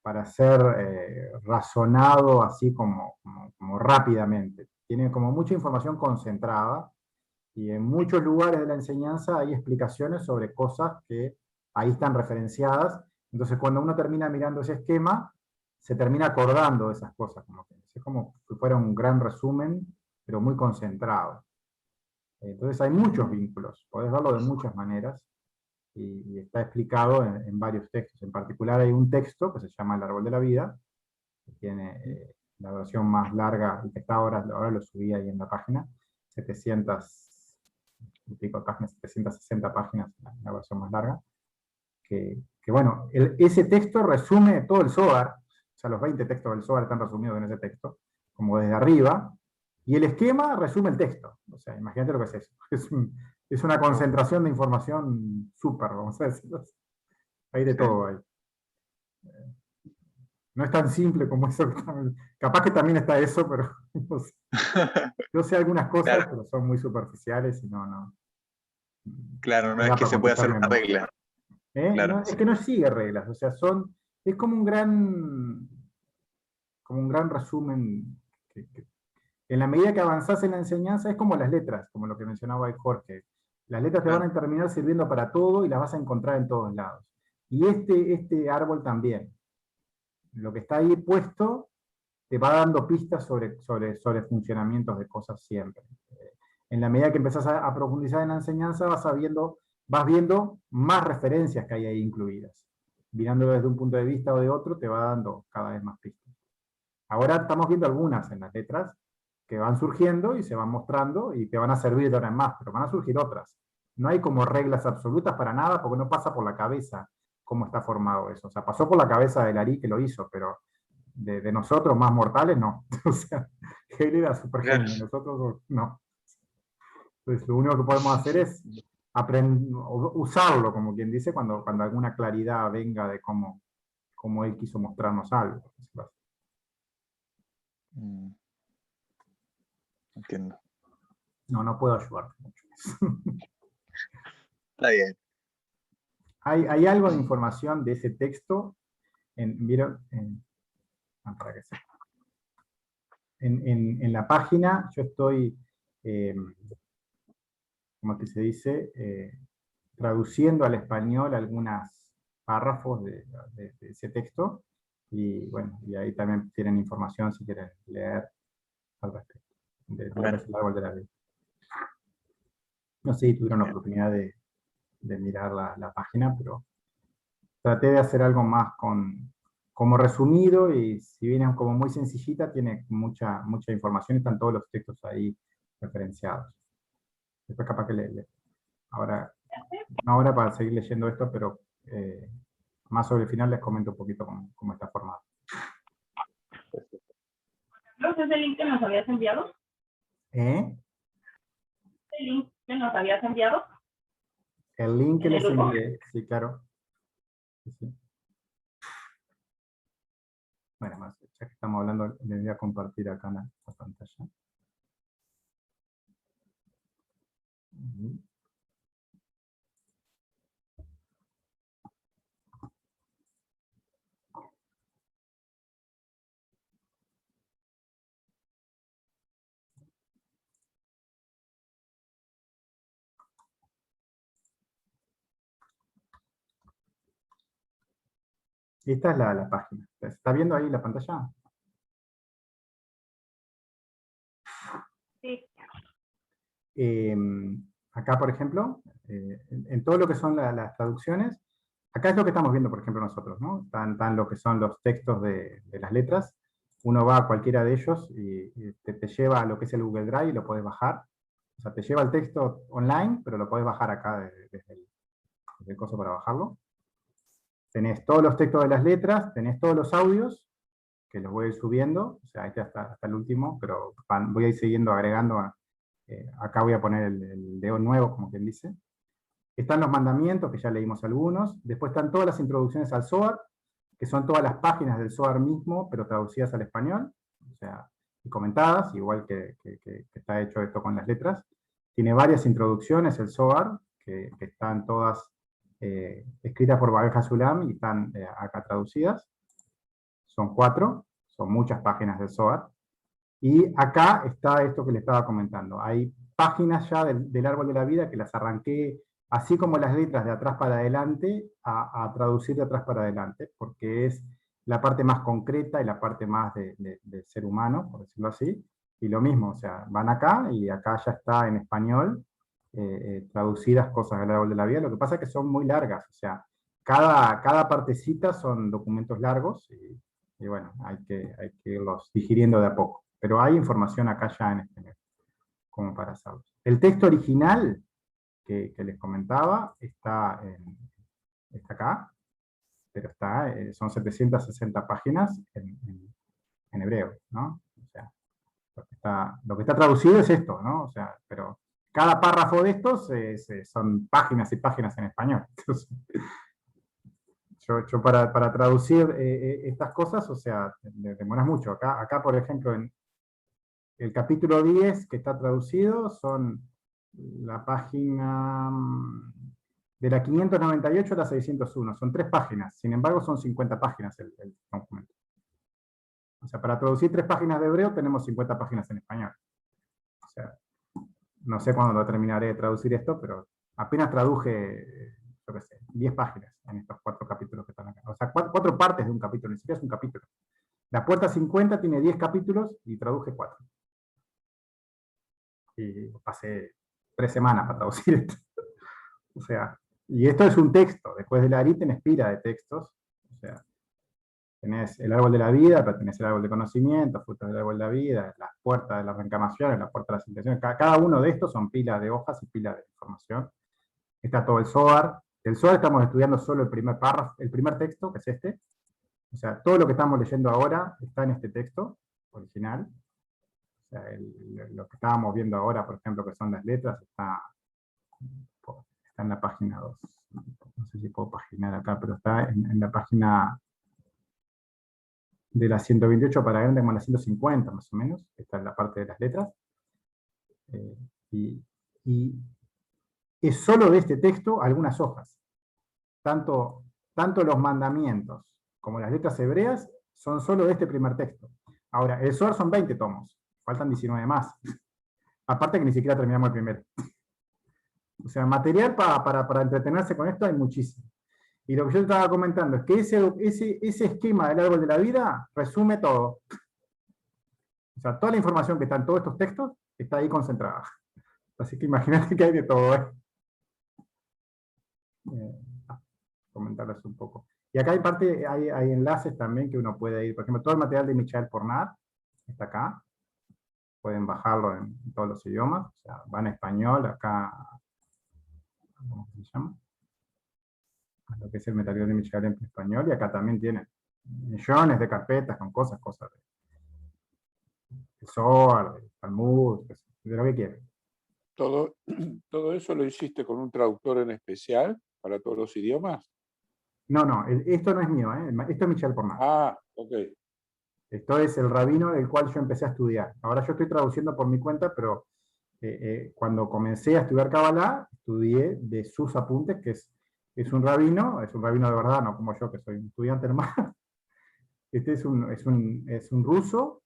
para ser razonado así como rápidamente. Tiene como mucha información concentrada, y en muchos lugares de la enseñanza hay explicaciones sobre cosas que ahí están referenciadas. Entonces, cuando uno termina mirando ese esquema, se termina acordando de esas cosas. Es como si fuera un gran resumen, pero muy concentrado. Entonces, hay muchos vínculos. Podés verlo de muchas maneras. Y está explicado en varios textos. En particular, hay un texto que se llama El Árbol de la Vida, que tiene la versión más larga, y que está ahora lo subí ahí en la página, 760 páginas, la versión más larga, que bueno, ese texto resume todo el Zohar, o sea, los 20 textos del Zohar están resumidos en ese texto, como desde arriba, y el esquema resume el texto. O sea, imagínate lo que es eso. Es una concentración de información súper, vamos a decirlo. Hay de todo ahí. No es tan simple como eso. Capaz que también está eso, pero no sé. Yo sé algunas cosas, Claro, pero son muy superficiales y no claro, no me es da que para se pueda hacer complicarme una mucho. regla. No, Claro, es sí. que no sigue reglas, o sea, es como un gran resumen. En la medida que avanzás en la enseñanza, es como las letras, como lo que mencionaba ahí Jorge. Las letras te van Claro. a terminar sirviendo para todo y las vas a encontrar en todos lados. Y este árbol también. Lo que está ahí puesto te va dando pistas sobre funcionamientos de cosas siempre. En la medida que empezás a profundizar en la enseñanza, vas viendo más referencias que hay ahí incluidas. Mirándolo desde un punto de vista o de otro, te va dando cada vez más pistas. Ahora estamos viendo algunas en las letras que van surgiendo y se van mostrando y te van a servir de ahora en más, pero van a surgir otras. No hay como reglas absolutas para nada porque no pasa por la cabeza cómo está formado eso. O sea, pasó por la cabeza de Larí que lo hizo, pero de nosotros más mortales no. O sea, él era super Claro. genio, nosotros no. Entonces, lo único que podemos hacer es usarlo, como quien dice, cuando alguna claridad venga de cómo él quiso mostrarnos algo. Entiendo. No puedo ayudarte mucho. Está bien. Hay algo de información de ese texto, ¿vieron? Para que sepa. En la página yo estoy, como que se dice, traduciendo al español algunos párrafos de ese texto, y bueno, y ahí también tienen información si quieren leer al respecto, de lo que Bueno, es el árbol de la vida. No sé si tuvieron la bien. oportunidad de mirar la página, pero traté de hacer algo más como resumido, y si bien es como muy sencillita, tiene mucha información y están todos los textos ahí referenciados. Después capaz que ahora, no ahora para seguir leyendo esto, pero más sobre el final les comento un poquito cómo está formado. ¿No es el link que nos habías enviado? ¿El link que nos habías enviado? El link que ¿En el les grupo? envié, sí, claro. Sí. Bueno, más, ya que estamos hablando, les voy a compartir acá la pantalla. Esta es la página. ¿Se está viendo ahí la pantalla? Sí. Acá, por ejemplo, en todo lo que son las traducciones, acá es lo que estamos viendo, por ejemplo, nosotros, ¿no? Están lo que son los textos de las letras. Uno va a cualquiera de ellos y te lleva a lo que es el Google Drive y lo puedes bajar. O sea, te lleva el texto online, pero lo puedes bajar acá desde el coso para bajarlo. Tenés todos los textos de las letras, tenés todos los audios, que los voy a ir subiendo, o sea, este hasta el último, pero voy a ir siguiendo, agregando, acá voy a poner el dedo nuevo, como quien dice. Están los mandamientos, que ya leímos algunos, después están todas las introducciones al Zohar, que son todas las páginas del Zohar mismo, pero traducidas al español, o sea, y comentadas, igual que está hecho esto con las letras. Tiene varias introducciones el Zohar, que están todas escritas por Baal HaSulam y están acá traducidas. Son 4, son muchas páginas del Zohar. Y acá está esto que le estaba comentando. Hay páginas ya del árbol de la vida que las arranqué, así como las letras de atrás para adelante, a traducir de atrás para adelante, porque es la parte más concreta y la parte más de ser humano, por decirlo así. Y lo mismo, o sea, van acá y acá ya está en español, traducidas cosas del árbol de la vida. Lo que pasa es que son muy largas, o sea, cada partecita son documentos largos y bueno, hay que irlos digiriendo de a poco. Pero hay información acá ya en español, como para saber. El texto original que les comentaba está acá, pero son 760 páginas en hebreo, ¿no? O sea, lo que está traducido es esto, ¿no? O sea, pero cada párrafo de estos son páginas y páginas en español. Entonces, yo para traducir estas cosas, o sea, demoras mucho. Acá, por ejemplo, en el capítulo 10 que está traducido son la página de la 598 a la 601. Son 3 páginas, sin embargo son 50 páginas el documento. O sea, para traducir 3 páginas de hebreo tenemos 50 páginas en español. O sea, no sé cuándo lo terminaré de traducir esto, pero apenas traduje, yo qué sé, 10 páginas en estos 4 capítulos que están acá. O sea, 4 partes de un capítulo, ni siquiera es un capítulo. La Puerta 50 tiene 10 capítulos y traduje 4. Y pasé 3 semanas para traducir esto. O sea, y esto es un texto. Después de la ARI tenés pila de textos. O sea, tenés el árbol de la vida, pero tenés el árbol de conocimiento, frutos del árbol de la vida, las puertas de las reencarnaciones, las puertas de las intenciones. Cada uno de estos son pilas de hojas y pilas de información. Está todo el Zohar. El Zohar estamos estudiando solo el primer párrafo, el primer texto, que es este. O sea, todo lo que estamos leyendo ahora está en este texto original. O sea, lo que estábamos viendo ahora, por ejemplo, que son las letras, está en la página 2. No sé si puedo paginar acá, pero está en la página de la 128 para adelante, como la 150 más o menos. Está en la parte de las letras. Y es solo de este texto algunas hojas. Tanto los mandamientos como las letras hebreas son solo de este primer texto. Ahora, el Zohar son 20 tomos. Faltan 19 más. Aparte que ni siquiera terminamos el primero. O sea, material para entretenerse con esto hay muchísimo. Y lo que yo estaba comentando es que ese esquema del árbol de la vida resume todo. O sea, toda la información que está en todos estos textos está ahí concentrada. Así que imagínate que hay de todo. Comentarles un poco. Y acá hay enlaces también que uno puede ir. Por ejemplo, todo el material de Michael Pornat está acá. Pueden bajarlo en todos los idiomas. O sea, va en español, acá. ¿Cómo se llama? a lo que es el material de Michel en español, y acá también tienen millones de carpetas con cosas de Zohar, de Talmud, de lo que quieran. ¿Todo eso lo hiciste con un traductor en especial para todos los idiomas? No, esto no es mío, esto es Michel Pornat. Ah, ok. Esto es el rabino del cual yo empecé a estudiar. Ahora yo estoy traduciendo por mi cuenta, pero cuando comencé a estudiar Kabbalah, estudié de sus apuntes, que es un rabino de verdad, no como yo, que soy un estudiante nomás. Este es un ruso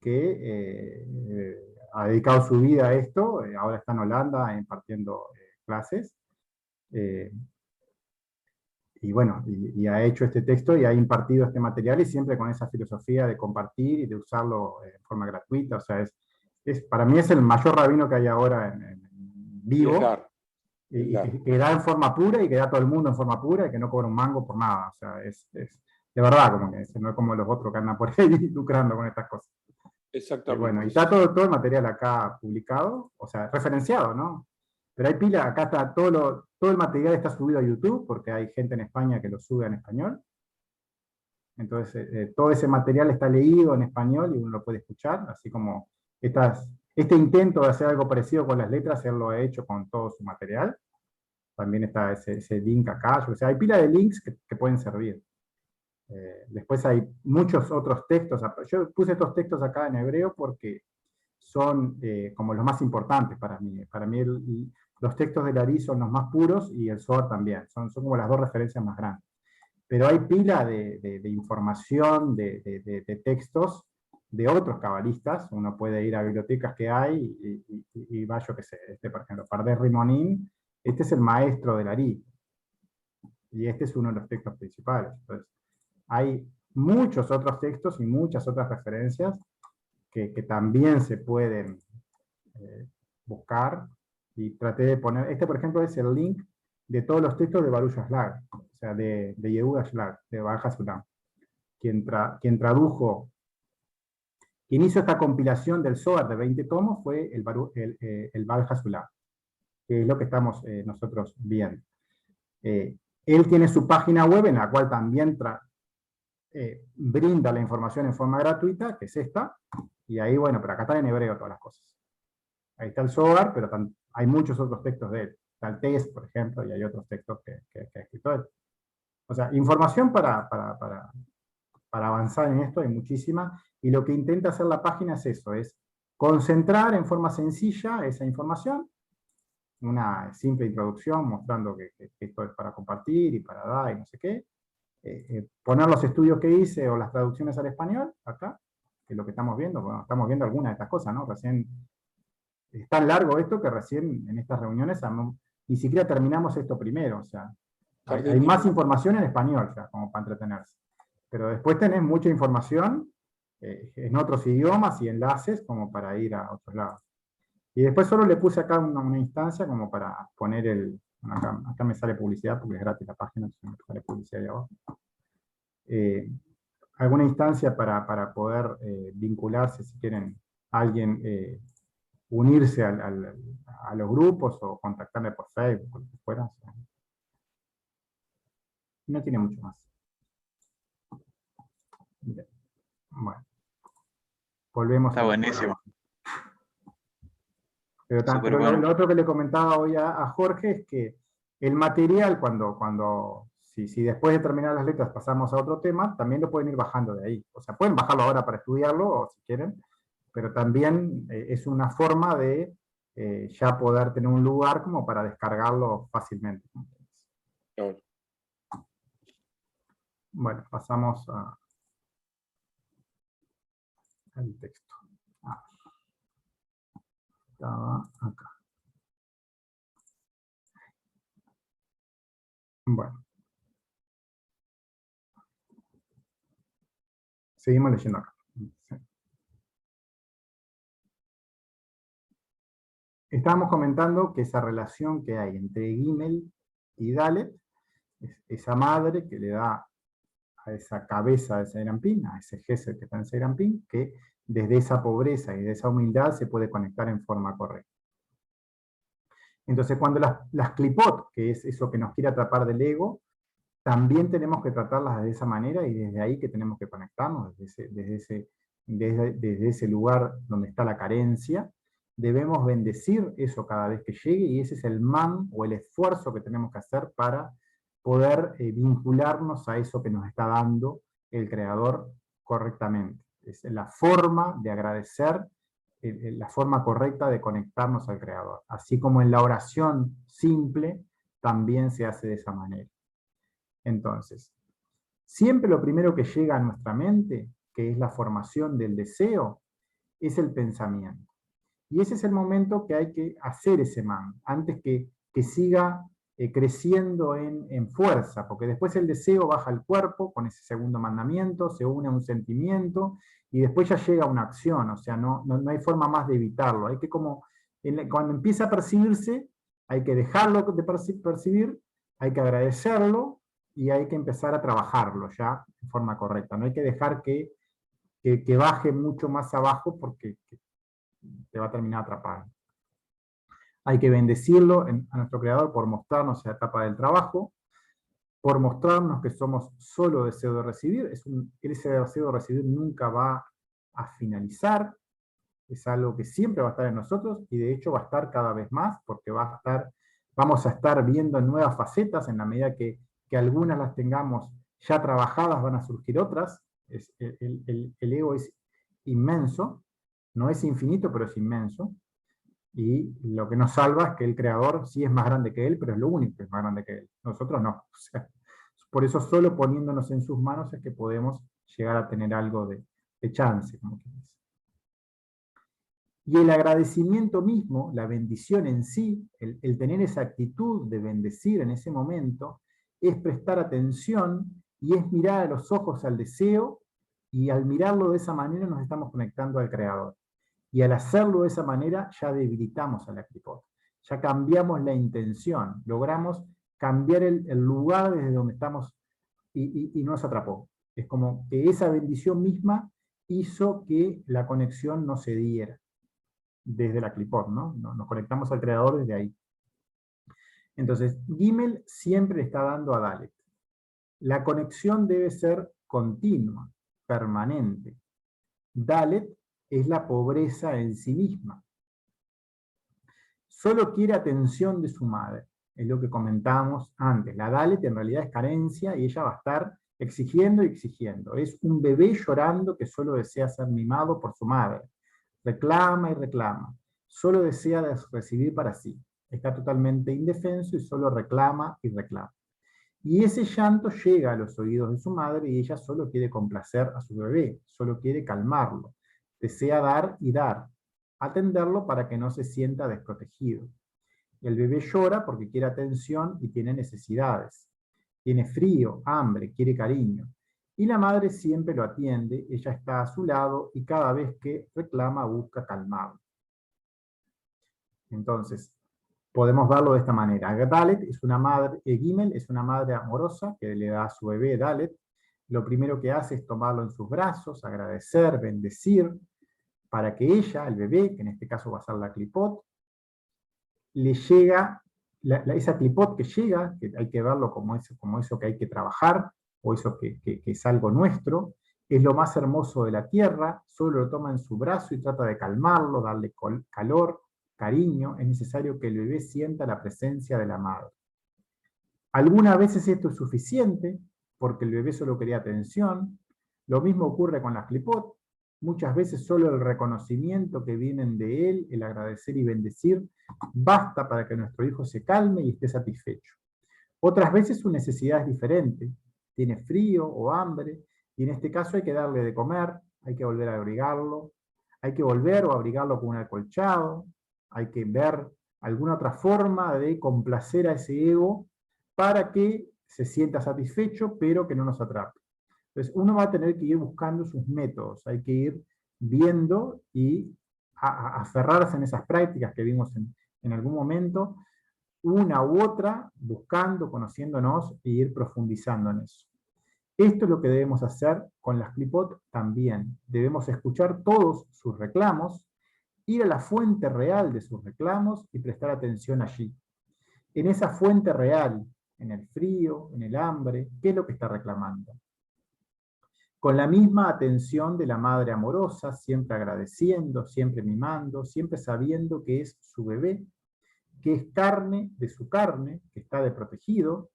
que ha dedicado su vida a esto, ahora está en Holanda impartiendo clases, y bueno, y ha hecho este texto y ha impartido este material, y siempre con esa filosofía de compartir y de usarlo de forma gratuita. O sea, para mí es el mayor rabino que hay ahora en vivo, y que da en forma pura, y que da a todo el mundo en forma pura, y que no cobra un mango por nada. O sea, es de verdad, como que no es como los otros que andan por ahí lucrando con estas cosas. Exactamente. Bueno, y está todo el material acá publicado, o sea, referenciado, ¿no? Pero hay pila, acá está todo el material está subido a YouTube, porque hay gente en España que lo sube en español. Entonces, todo ese material está leído en español y uno lo puede escuchar, así como este intento de hacer algo parecido con las letras, él lo ha hecho con todo su material. También está ese link acá, o sea, hay pila de links que pueden servir. Después hay muchos otros textos. Yo puse estos textos acá en hebreo porque son como los más importantes para mí. Para mí los textos del Ari son los más puros, y el Zohar también. Son como las dos referencias más grandes. Pero hay pila de información, de textos de otros cabalistas. Uno puede ir a bibliotecas que hay y va, yo qué sé, por ejemplo, Pardes Rimonim, este es el maestro del Ari. Y este es uno de los textos principales. Entonces, hay muchos otros textos y muchas otras referencias que también se pueden buscar, y traté de poner, por ejemplo es el link de todos los textos de Baruch Ashlag, o sea, de Yehuda Ashlag, de Baal HaSulam, quien hizo esta compilación del Zohar de 20 tomos fue el Baal HaSulam, que es lo que estamos nosotros viendo. Él tiene su página web en la cual también brinda la información en forma gratuita, que es esta, y ahí, bueno, pero acá están en hebreo todas las cosas. Ahí está el Zohar, pero hay muchos otros textos de él. Está el Test, por ejemplo, y hay otros textos que ha escrito él. O sea, información para avanzar en esto hay muchísima, y lo que intenta hacer la página es eso, es concentrar en forma sencilla esa información, una simple introducción mostrando que esto es para compartir y para dar y no sé qué, poner los estudios que hice o las traducciones al español, acá, que es lo que estamos viendo. Bueno, estamos viendo algunas de estas cosas, ¿no? Recién, es tan largo esto que recién en estas reuniones ni siquiera terminamos esto primero, o sea, hay más información en español ya, como para entretenerse. Pero después tenés mucha información en otros idiomas y enlaces como para ir a otros lados. Y después solo le puse acá una instancia como para poner acá me sale publicidad porque es gratis la página, entonces me sale publicidad ahí abajo. Alguna instancia para poder vincularse, si quieren alguien unirse a los grupos o contactarme por Facebook o lo que fuera. O sea, no tiene mucho más. Bien. Bueno, volvemos. Está buenísimo. Pero lo otro que le comentaba hoy a Jorge es que el material, si después de terminar las letras pasamos a otro tema, también lo pueden ir bajando de ahí. O sea, pueden bajarlo ahora para estudiarlo, o si quieren, pero también es una forma de ya poder tener un lugar como para descargarlo fácilmente. Bueno, pasamos al texto. Estaba acá. Bueno. Seguimos leyendo acá. Estábamos comentando que esa relación que hay entre Gimel y Dalet, esa madre que le da a esa cabeza de Serampín, a ese Gesed que está en Serampín, que desde esa pobreza y de esa humildad se puede conectar en forma correcta. Entonces, cuando las clipot, que es eso que nos quiere atrapar del ego, también tenemos que tratarlas de esa manera y desde ahí que tenemos que conectarnos, desde ese lugar donde está la carencia. Debemos bendecir eso cada vez que llegue y ese es el man o el esfuerzo que tenemos que hacer para poder vincularnos a eso que nos está dando el Creador correctamente. Es la forma de agradecer, la forma correcta de conectarnos al Creador. Así como en la oración simple, también se hace de esa manera. Entonces, siempre lo primero que llega a nuestra mente, que es la formación del deseo, es el pensamiento. Y ese es el momento que hay que hacer ese man, antes que siga creciendo en fuerza, porque después el deseo baja al cuerpo con ese segundo mandamiento, se une a un sentimiento, y después ya llega a una acción, o sea, no hay forma más de evitarlo. Hay que cuando empieza a percibirse, hay que dejarlo de percibir, hay que agradecerlo, y hay que empezar a trabajarlo ya de forma correcta. No hay que dejar que baje mucho más abajo porque te va a terminar atrapando. Hay que bendecirlo a nuestro Creador por mostrarnos la etapa del trabajo, por mostrarnos que somos solo deseo de recibir. Ese deseo de recibir nunca va a finalizar, es algo que siempre va a estar en nosotros, y de hecho va a estar cada vez más, porque vamos a estar viendo nuevas facetas en la medida que algunas las tengamos ya trabajadas, van a surgir otras. El ego es inmenso, no es infinito, pero es inmenso, y lo que nos salva es que el Creador sí es más grande que Él, pero es lo único que es más grande que Él. Nosotros no. O sea, por eso solo poniéndonos en sus manos es que podemos llegar a tener algo de chance, como quien dice. Y el agradecimiento mismo, la bendición en sí, el tener esa actitud de bendecir en ese momento, es prestar atención y es mirar a los ojos al deseo, y al mirarlo de esa manera nos estamos conectando al Creador. Y al hacerlo de esa manera ya debilitamos a la Klipot, ya cambiamos la intención, logramos cambiar el lugar desde donde estamos y nos atrapó. Es como que esa bendición misma hizo que la conexión no se diera desde la Klipot, ¿no? Nos conectamos al Creador desde ahí. Entonces, Gimel siempre le está dando a Dalet. La conexión debe ser continua, permanente. Dalet es la pobreza en sí misma. Solo quiere atención de su madre, es lo que comentábamos antes. La Dalet en realidad es carencia y ella va a estar exigiendo y exigiendo. Es un bebé llorando que solo desea ser mimado por su madre. Reclama y reclama. Solo desea recibir para sí. Está totalmente indefenso y solo reclama y reclama. Y ese llanto llega a los oídos de su madre y ella solo quiere complacer a su bebé, solo quiere calmarlo. Desea dar y dar, atenderlo para que no se sienta desprotegido. El bebé llora porque quiere atención y tiene necesidades. Tiene frío, hambre, quiere cariño. Y la madre siempre lo atiende, ella está a su lado y cada vez que reclama busca calmarlo. Entonces, podemos verlo de esta manera. Dalet es una madre, Gimel es una madre amorosa que le da a su bebé Dalet. Lo primero que hace es tomarlo en sus brazos, agradecer, bendecir, para que ella, el bebé, que en este caso va a ser la Klipot, le llega, esa Klipot que llega, que hay que verlo como eso que hay que trabajar, o eso que es algo nuestro, es lo más hermoso de la tierra, solo lo toma en su brazo y trata de calmarlo, darle calor, cariño. Es necesario que el bebé sienta la presencia de la madre. Algunas veces esto es suficiente, porque el bebé solo quería atención. Lo mismo ocurre con las Klipot. Muchas veces solo el reconocimiento que vienen de él, el agradecer y bendecir, basta para que nuestro hijo se calme y esté satisfecho. Otras veces su necesidad es diferente. Tiene frío o hambre, y en este caso hay que darle de comer, hay que volver a abrigarlo, hay que volver o abrigarlo con un acolchado, hay que ver alguna otra forma de complacer a ese ego para que se sienta satisfecho, pero que no nos atrape. Entonces uno va a tener que ir buscando sus métodos, hay que ir viendo y aferrarse en esas prácticas que vimos en algún momento, una u otra, buscando, conociéndonos e ir profundizando en eso. Esto es lo que debemos hacer con las Klipot también. Debemos escuchar todos sus reclamos, ir a la fuente real de sus reclamos y prestar atención allí. En esa fuente real, en el frío, en el hambre, ¿qué es lo que está reclamando? Con la misma atención de la madre amorosa, siempre agradeciendo, siempre mimando, siempre sabiendo que es su bebé, que es carne de su carne, que está de protegido,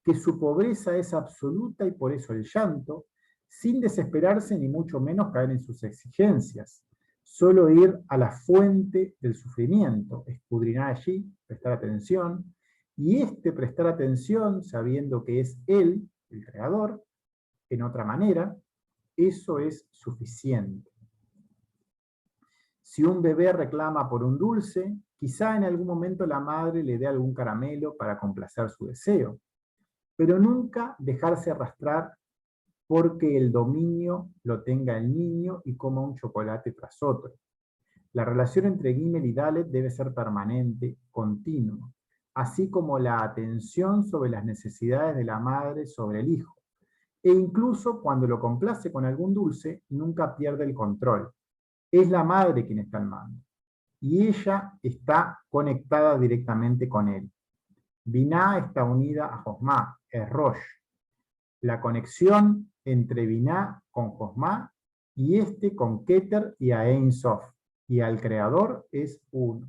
que su pobreza es absoluta y por eso el llanto, sin desesperarse ni mucho menos caer en sus exigencias, solo ir a la fuente del sufrimiento, escudriñar allí, prestar atención, y prestar atención sabiendo que es él, el creador, en otra manera, eso es suficiente. Si un bebé reclama por un dulce, quizá en algún momento la madre le dé algún caramelo para complacer su deseo, pero nunca dejarse arrastrar porque el dominio lo tenga el niño y coma un chocolate tras otro. La relación entre Gimel y Dalet debe ser permanente, continua, así como la atención sobre las necesidades de la madre sobre el hijo. E incluso cuando lo complace con algún dulce, nunca pierde el control. Es la madre quien está al mando. Y ella está conectada directamente con él. Binah está unida a Josmá, es Rosh. La conexión entre Binah con Josmá y con Keter y a Ein Sof. Y al creador es uno.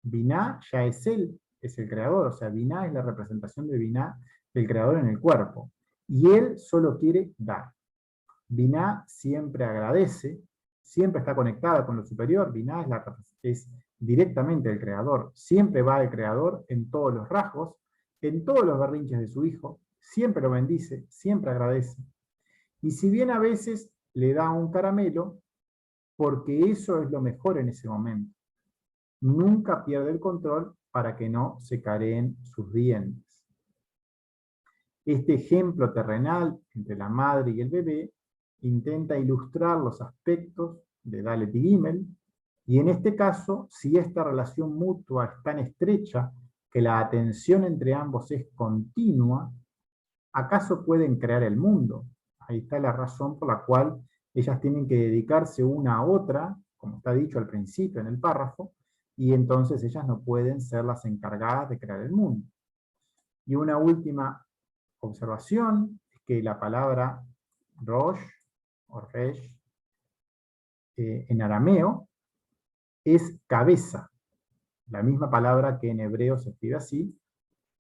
Binah ya es él, es el creador. O sea, Binah es la representación de Binah, del creador en el cuerpo. Y él solo quiere dar. Binah siempre agradece, siempre está conectada con lo superior. Binah es directamente el creador, siempre va al creador en todos los rasgos, en todos los berrinches de su hijo, siempre lo bendice, siempre agradece. Y si bien a veces le da un caramelo, porque eso es lo mejor en ese momento, nunca pierde el control para que no se careen sus dientes. Este ejemplo terrenal entre la madre y el bebé intenta ilustrar los aspectos de Dalet y Gimel, y en este caso, si esta relación mutua es tan estrecha que la atención entre ambos es continua, ¿acaso pueden crear el mundo? Ahí está la razón por la cual ellas tienen que dedicarse una a otra, como está dicho al principio en el párrafo, y entonces ellas no pueden ser las encargadas de crear el mundo. Y una última observación es que la palabra Rosh o Resh en arameo es cabeza. La misma palabra que en hebreo se escribe así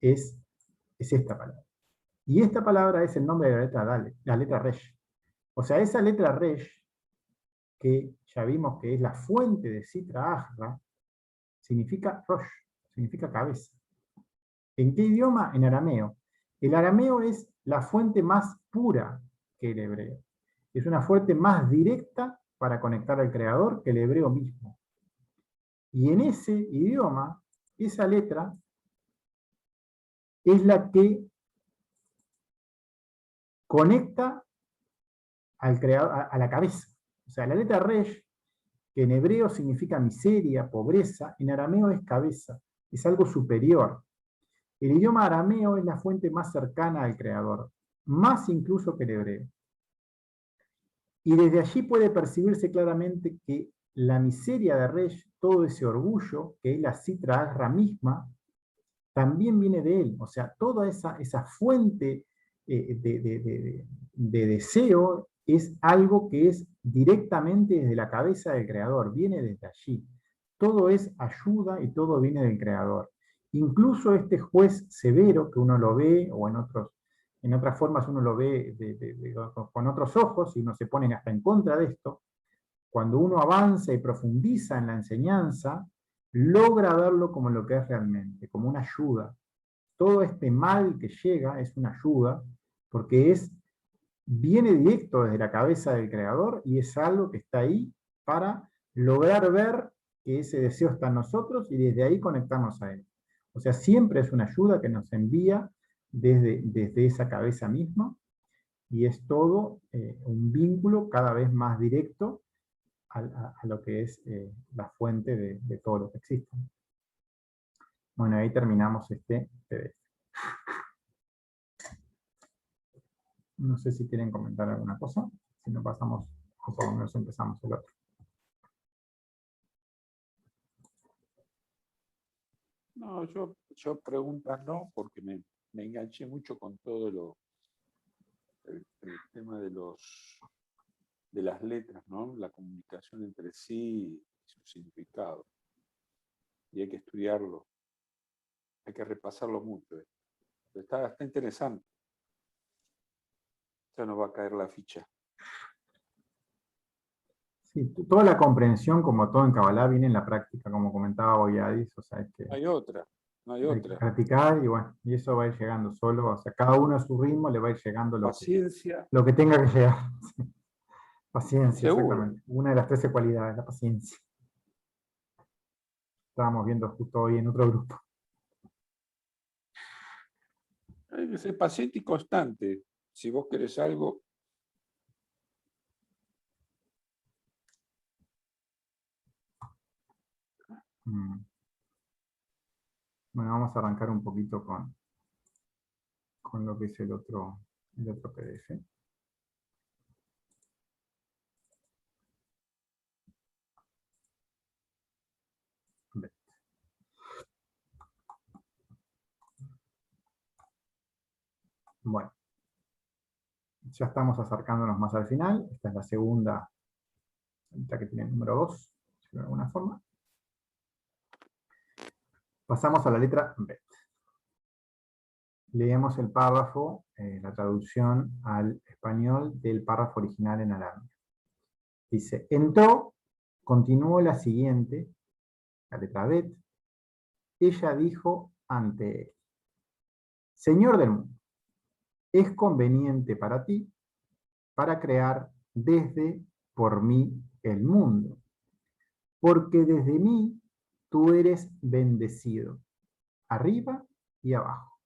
es esta palabra. Y esta palabra es el nombre de la letra Dalet, la letra Resh. O sea, esa letra Resh, que ya vimos que es la fuente de Sitra Ahra, significa Rosh, significa cabeza. ¿En qué idioma? En arameo. El arameo es la fuente más pura que el hebreo. Es una fuente más directa para conectar al creador que el hebreo mismo. Y en ese idioma, esa letra es la que conecta al creador, a la cabeza. O sea, la letra Resh, que en hebreo significa miseria, pobreza, en arameo es cabeza, es algo superior. El idioma arameo es la fuente más cercana al creador, más incluso que el hebreo. Y desde allí puede percibirse claramente que la miseria de Resh, todo ese orgullo, que es la Sitra Ahra misma, también viene de él. O sea, toda esa fuente de deseo es algo que es directamente desde la cabeza del creador, viene desde allí. Todo es ayuda y todo viene del creador. Incluso este juez severo que uno lo ve, o en otras formas uno lo ve con otros ojos y uno se pone hasta en contra de esto, cuando uno avanza y profundiza en la enseñanza, logra verlo como lo que es realmente, como una ayuda. Todo este mal que llega es una ayuda, porque viene directo desde la cabeza del creador y es algo que está ahí para lograr ver que ese deseo está en nosotros y desde ahí conectarnos a él. O sea, siempre es una ayuda que nos envía desde esa cabeza misma, y es todo un vínculo cada vez más directo a lo que es la fuente de todo lo que existe. Bueno, ahí terminamos este PDF. No sé si quieren comentar alguna cosa, si no pasamos, o por lo menos empezamos el otro. No, yo preguntas no, porque me enganché mucho con todo el tema de las letras, ¿no? La comunicación entre sí y su significado. Y hay que estudiarlo, hay que repasarlo mucho. Está interesante. Ya nos va a caer la ficha. Sí, toda la comprensión, como todo en Kabbalah, viene en la práctica, como comentaba Boyadis, o sea, es que No hay otra, no hay hay que otra. practicar y bueno, y eso va a ir llegando solo, o sea, cada uno a su ritmo le va a ir llegando Paciencia, lo que tenga que llegar. Sí. Paciencia, seguro. exactamente. Una de las 13 cualidades, la paciencia. Estábamos viendo justo hoy en otro grupo. Hay que ser paciente y constante. Si vos querés algo, Mm. Bueno, vamos a arrancar un poquito con lo que es el otro PDF. Bueno, ya estamos acercándonos más al final. Esta es la segunda, la que tiene el número 2, de alguna forma. Pasamos a la letra B. Leemos el párrafo, la traducción al español del párrafo original en arameo. Dice, entró, continuó la siguiente, la letra Bet. Ella dijo ante él, Señor del mundo, es conveniente para ti, para crear desde por mí el mundo, porque desde mí tú eres bendecido, arriba y abajo.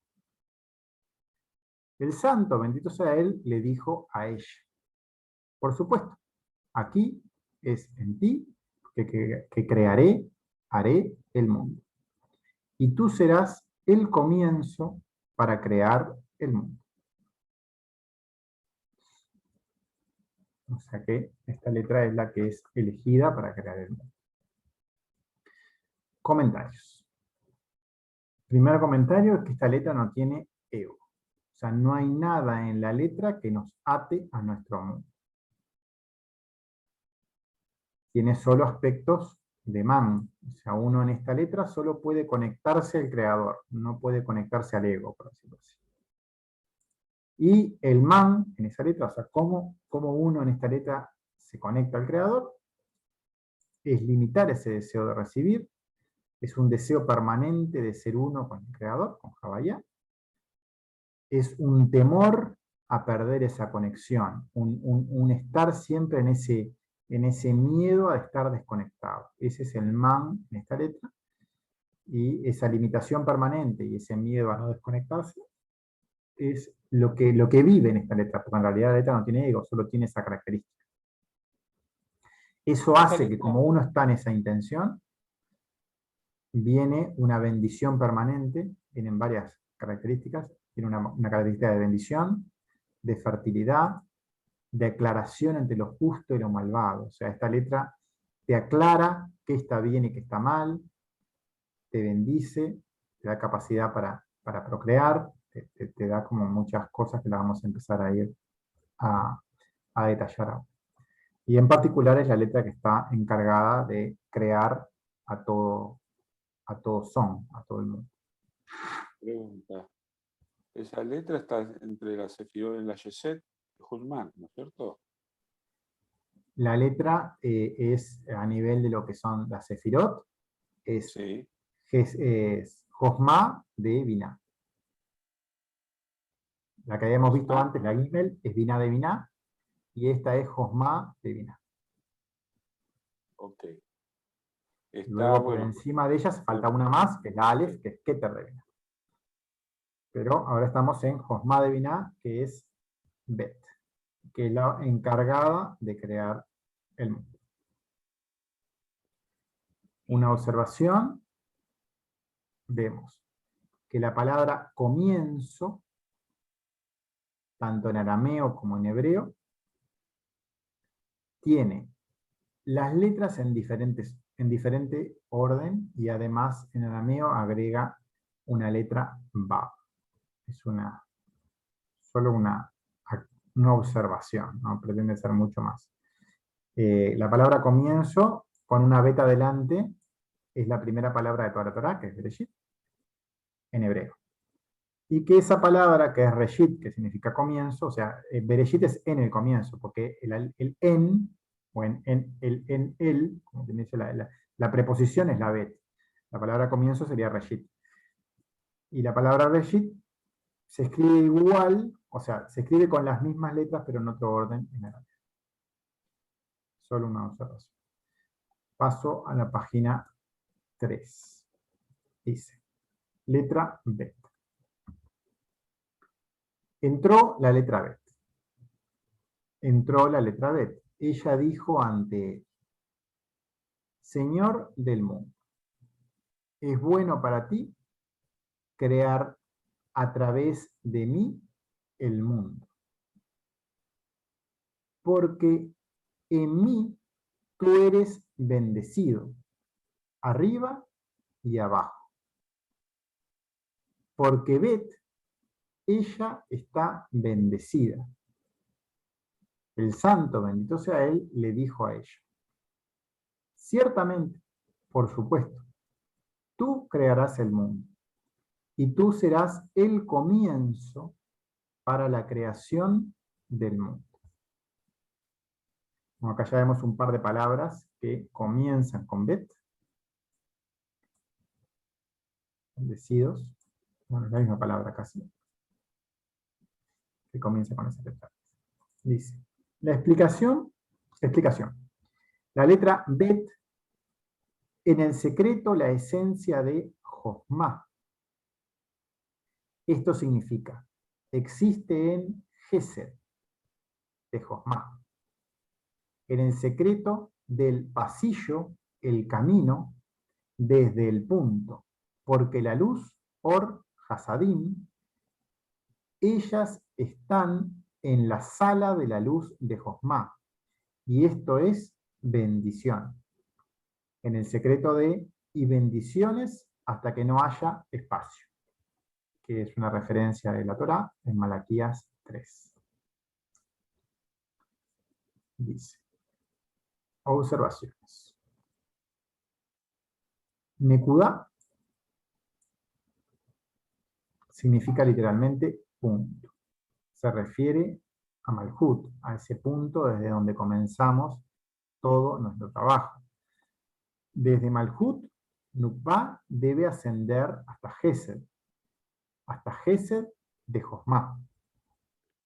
El santo, bendito sea él, le dijo a ella, por supuesto, aquí es en ti que crearé, haré el mundo. Y tú serás el comienzo para crear el mundo. O sea que esta letra es la que es elegida para crear el mundo. Comentarios. Primer comentario es que esta letra no tiene ego. O sea, no hay nada en la letra que nos ate a nuestro mundo. Tiene solo aspectos de man. O sea, uno en esta letra solo puede conectarse al creador, no puede conectarse al ego, por decirlo así. Y el man en esa letra, o sea, cómo uno en esta letra se conecta al creador, es limitar ese deseo de recibir, es un deseo permanente de ser uno con el creador, con Havaya. Es un temor a perder esa conexión, un estar siempre en ese miedo a estar desconectado. Ese es el man en esta letra. Y esa limitación permanente y ese miedo a no desconectarse es lo que vive en esta letra, porque en realidad la letra no tiene ego, solo tiene esa característica. Eso hace que como uno está en esa intención, viene una bendición permanente, tienen varias características, tiene una característica de bendición, de fertilidad, de aclaración entre lo justo y lo malvado. O sea, esta letra te aclara qué está bien y qué está mal, te bendice, te da capacidad para procrear, te da como muchas cosas que las vamos a empezar a ir a detallar ahora. Y en particular es la letra que está encargada de crear a todo son, a todo el mundo. pregunta. Esa letra está entre la Sefirot en la Yeset y Juzmán, ¿no es cierto? La letra es a nivel de lo que son las Sefirot, es Sí. Josma de Binah. La que habíamos visto Josma. antes, la Gimel, es Binah de Binah, y esta es Josma de Binah. Ok. Está, Luego por bueno, encima de ellas falta una más, que es la Aleph, que es Keter de Binah. Pero ahora estamos en Josma de Binah, que es Bet, que es la encargada de crear el mundo. Una observación, vemos que la palabra comienzo, tanto en arameo como en hebreo, tiene las letras en diferente orden y además en arameo agrega una letra Vav. solo una observación, no pretende ser mucho más. La palabra comienzo, con una beta delante, es la primera palabra de toda la Torá, que es Bereshit, en hebreo. Y que esa palabra, que es Reshit, que significa comienzo, o sea, Bereshit es en el comienzo, porque el en, o el, como te dice la preposición es la bet. La palabra comienzo sería Reshit. Y la palabra Reshit se escribe igual, o sea, se escribe con las mismas letras, pero en otro orden en árabe. Solo una observación. Paso a la página 3. Dice, letra B. Entró la letra B. Entró la letra B. Ella dijo ante él, Señor del mundo, ¿es bueno para ti crear a través de mí el mundo? Porque en mí tú eres bendecido, arriba y abajo. Porque Bet, ella está bendecida. El santo, bendito sea él, le dijo a ella, ciertamente, por supuesto, tú crearás el mundo, y tú serás el comienzo para la creación del mundo. Bueno, acá ya vemos un par de palabras que comienzan con Bet. Bendecidos. Bueno, es la misma palabra casi. Que comienza con esa letra. Dice, la explicación. La letra Bet, en el secreto la esencia de Josmá. Esto significa, existe en Gesed de Josmá. En el secreto del pasillo, el camino, desde el punto, porque la luz, Or Hasadim, ellas están en la sala de la luz de Josmá, y esto es bendición. En el secreto de y bendiciones hasta que no haya espacio, que es una referencia de la Torá en Malaquías 3. Dice, observaciones. Nekudá significa literalmente punto. Se refiere a Malhut, a ese punto desde donde comenzamos todo nuestro trabajo. Desde Malhut, Nukba debe ascender hasta Gesed de Josmá.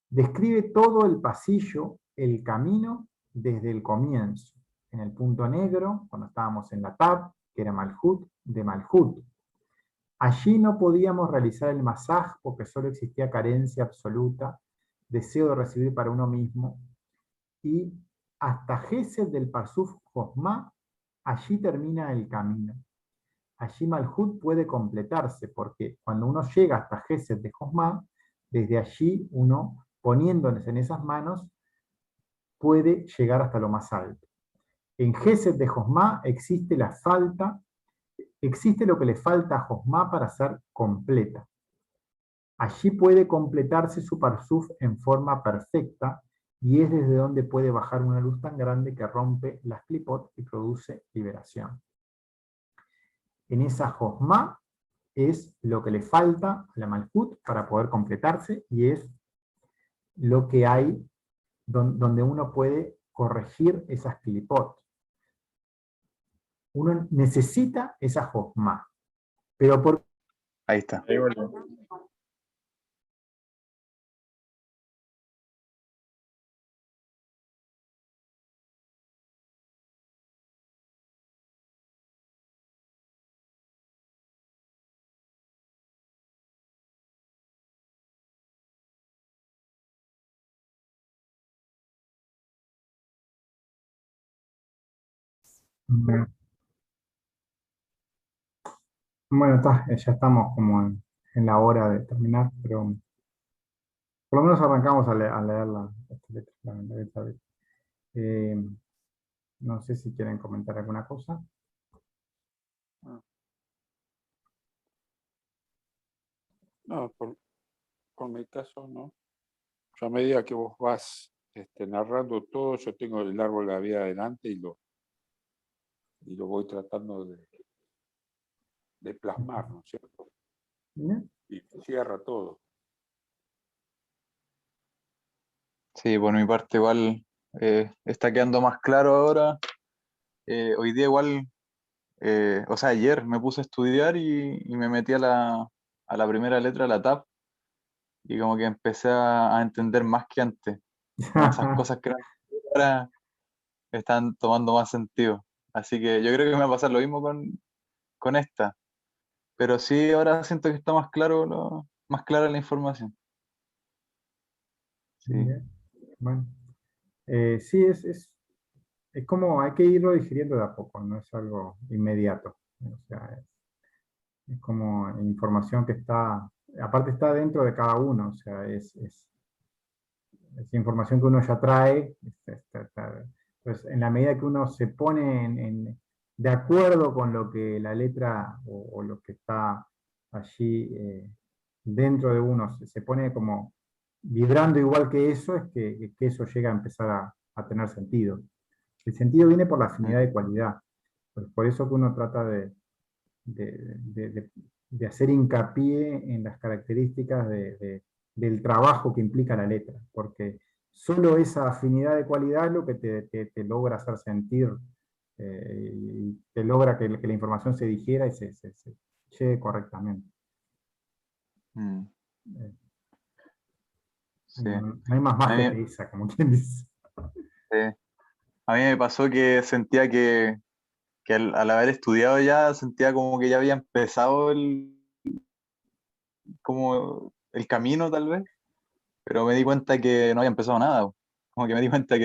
Describe todo el pasillo, el camino, desde el comienzo. En el punto negro, cuando estábamos en la Tab, que era Malhut, de Malhut. Allí no podíamos realizar el masaj porque solo existía carencia absoluta, deseo de recibir para uno mismo. Y hasta Gesed del Parsuf Josmá, allí termina el camino. Allí Malhut puede completarse, porque cuando uno llega hasta Gesed de Josmá, desde allí uno, poniéndonos en esas manos, puede llegar hasta lo más alto. En Gesed de Josmá existe lo que le falta a Josmá para ser completa. Allí puede completarse su Parsuf en forma perfecta, y es desde donde puede bajar una luz tan grande que rompe las klipot y produce liberación. En esa Josmá es lo que le falta a la Malhut para poder completarse, y es lo que hay donde uno puede corregir esas klipot. Uno necesita esa Josmá. Pero por... Ahí está. Bueno, ya estamos como en la hora de terminar, pero por lo menos arrancamos a leer la letra B. No sé si quieren comentar alguna cosa. No, con mi caso, ¿no? Yo a medida que vos vas narrando todo, yo tengo el árbol de la vida adelante y lo voy tratando de plasmar, ¿no es cierto? ¿Ya? Y cierra todo. Sí, por mi parte igual está quedando más claro ahora. Hoy día igual, o sea, ayer me puse a estudiar y me metí a la primera letra de la TAP y como que empecé a entender más que antes. Como esas cosas que no entendía ahora están tomando más sentido. Así que yo creo que me va a pasar lo mismo con esta. Pero sí, ahora siento que está más claro, más clara la información. Sí. Ya. Bueno, sí, es como hay que irlo digiriendo de a poco, no es algo inmediato. O sea, es como información que está, aparte está dentro de cada uno, o sea, es información que uno ya trae. Pues en la medida que uno se pone de acuerdo con lo que la letra o lo que está allí dentro de uno se pone como vibrando igual que eso, es que eso llega a empezar a tener sentido. El sentido viene por la afinidad de cualidad. Pues por eso que uno trata de hacer hincapié en las características del trabajo que implica la letra, porque solo esa afinidad de cualidad es lo que te logra hacer sentir y te logra que la información se digiera y se llegue correctamente. Mm, Eh, sí. no hay más A magia mí, que esa, como quien dice. sí. A mí me pasó que sentía que al haber estudiado ya, sentía como que ya había empezado como el camino tal vez, pero me di cuenta que no había empezado nada. Como que me di cuenta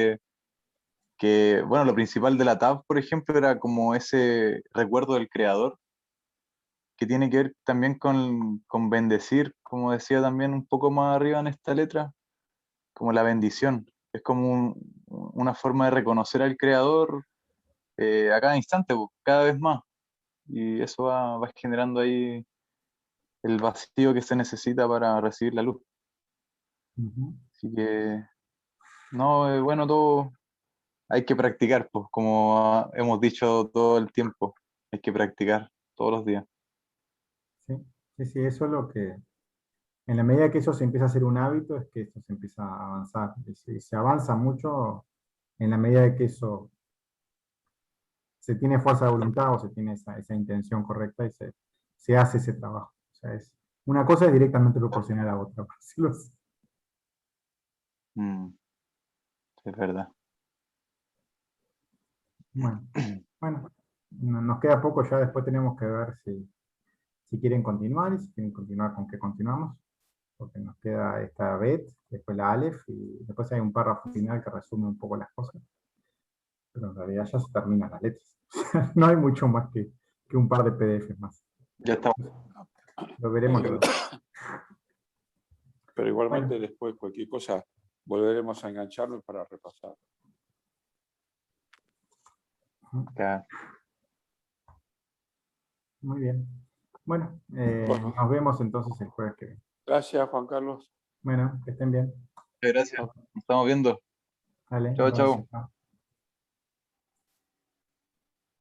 bueno, lo principal de la TAP, por ejemplo, era como ese recuerdo del creador, que tiene que ver también con bendecir, como decía también un poco más arriba en esta letra, como la bendición. Es como una forma de reconocer al creador a cada instante, pues, cada vez más. Y eso va generando ahí el vacío que se necesita para recibir la luz. Ujú. Así que, no, bueno, todo hay que practicar, pues, como hemos dicho todo el tiempo, hay que practicar todos los días. Sí, sí, sí, eso es lo que, en la medida que eso se empieza a hacer un hábito, es que esto se empieza a avanzar. Y se avanza mucho en la medida de que eso se tiene fuerza de voluntad o se tiene esa intención correcta y se hace ese trabajo. O sea, una cosa es directamente proporcional a la otra, por decirlo así. Mm, es verdad. Bueno, bueno, nos queda poco ya, después tenemos que ver si quieren continuar y si quieren continuar con qué continuamos, porque nos queda esta Bet, después la Aleph y después hay un párrafo final que resume un poco las cosas, pero en realidad ya se terminan las letras. No hay mucho más que un par de PDFs más. Ya estamos. Lo veremos luego. Pero Bueno, igualmente después cualquier cosa volveremos a engancharnos para repasar. Ya. muy bien. Bueno, Bueno, nos vemos entonces el jueves que viene. gracias Juan Carlos. Bueno, que estén bien. Gracias. Nos estamos viendo. Dale, Chao, abrazo. chao. Chao.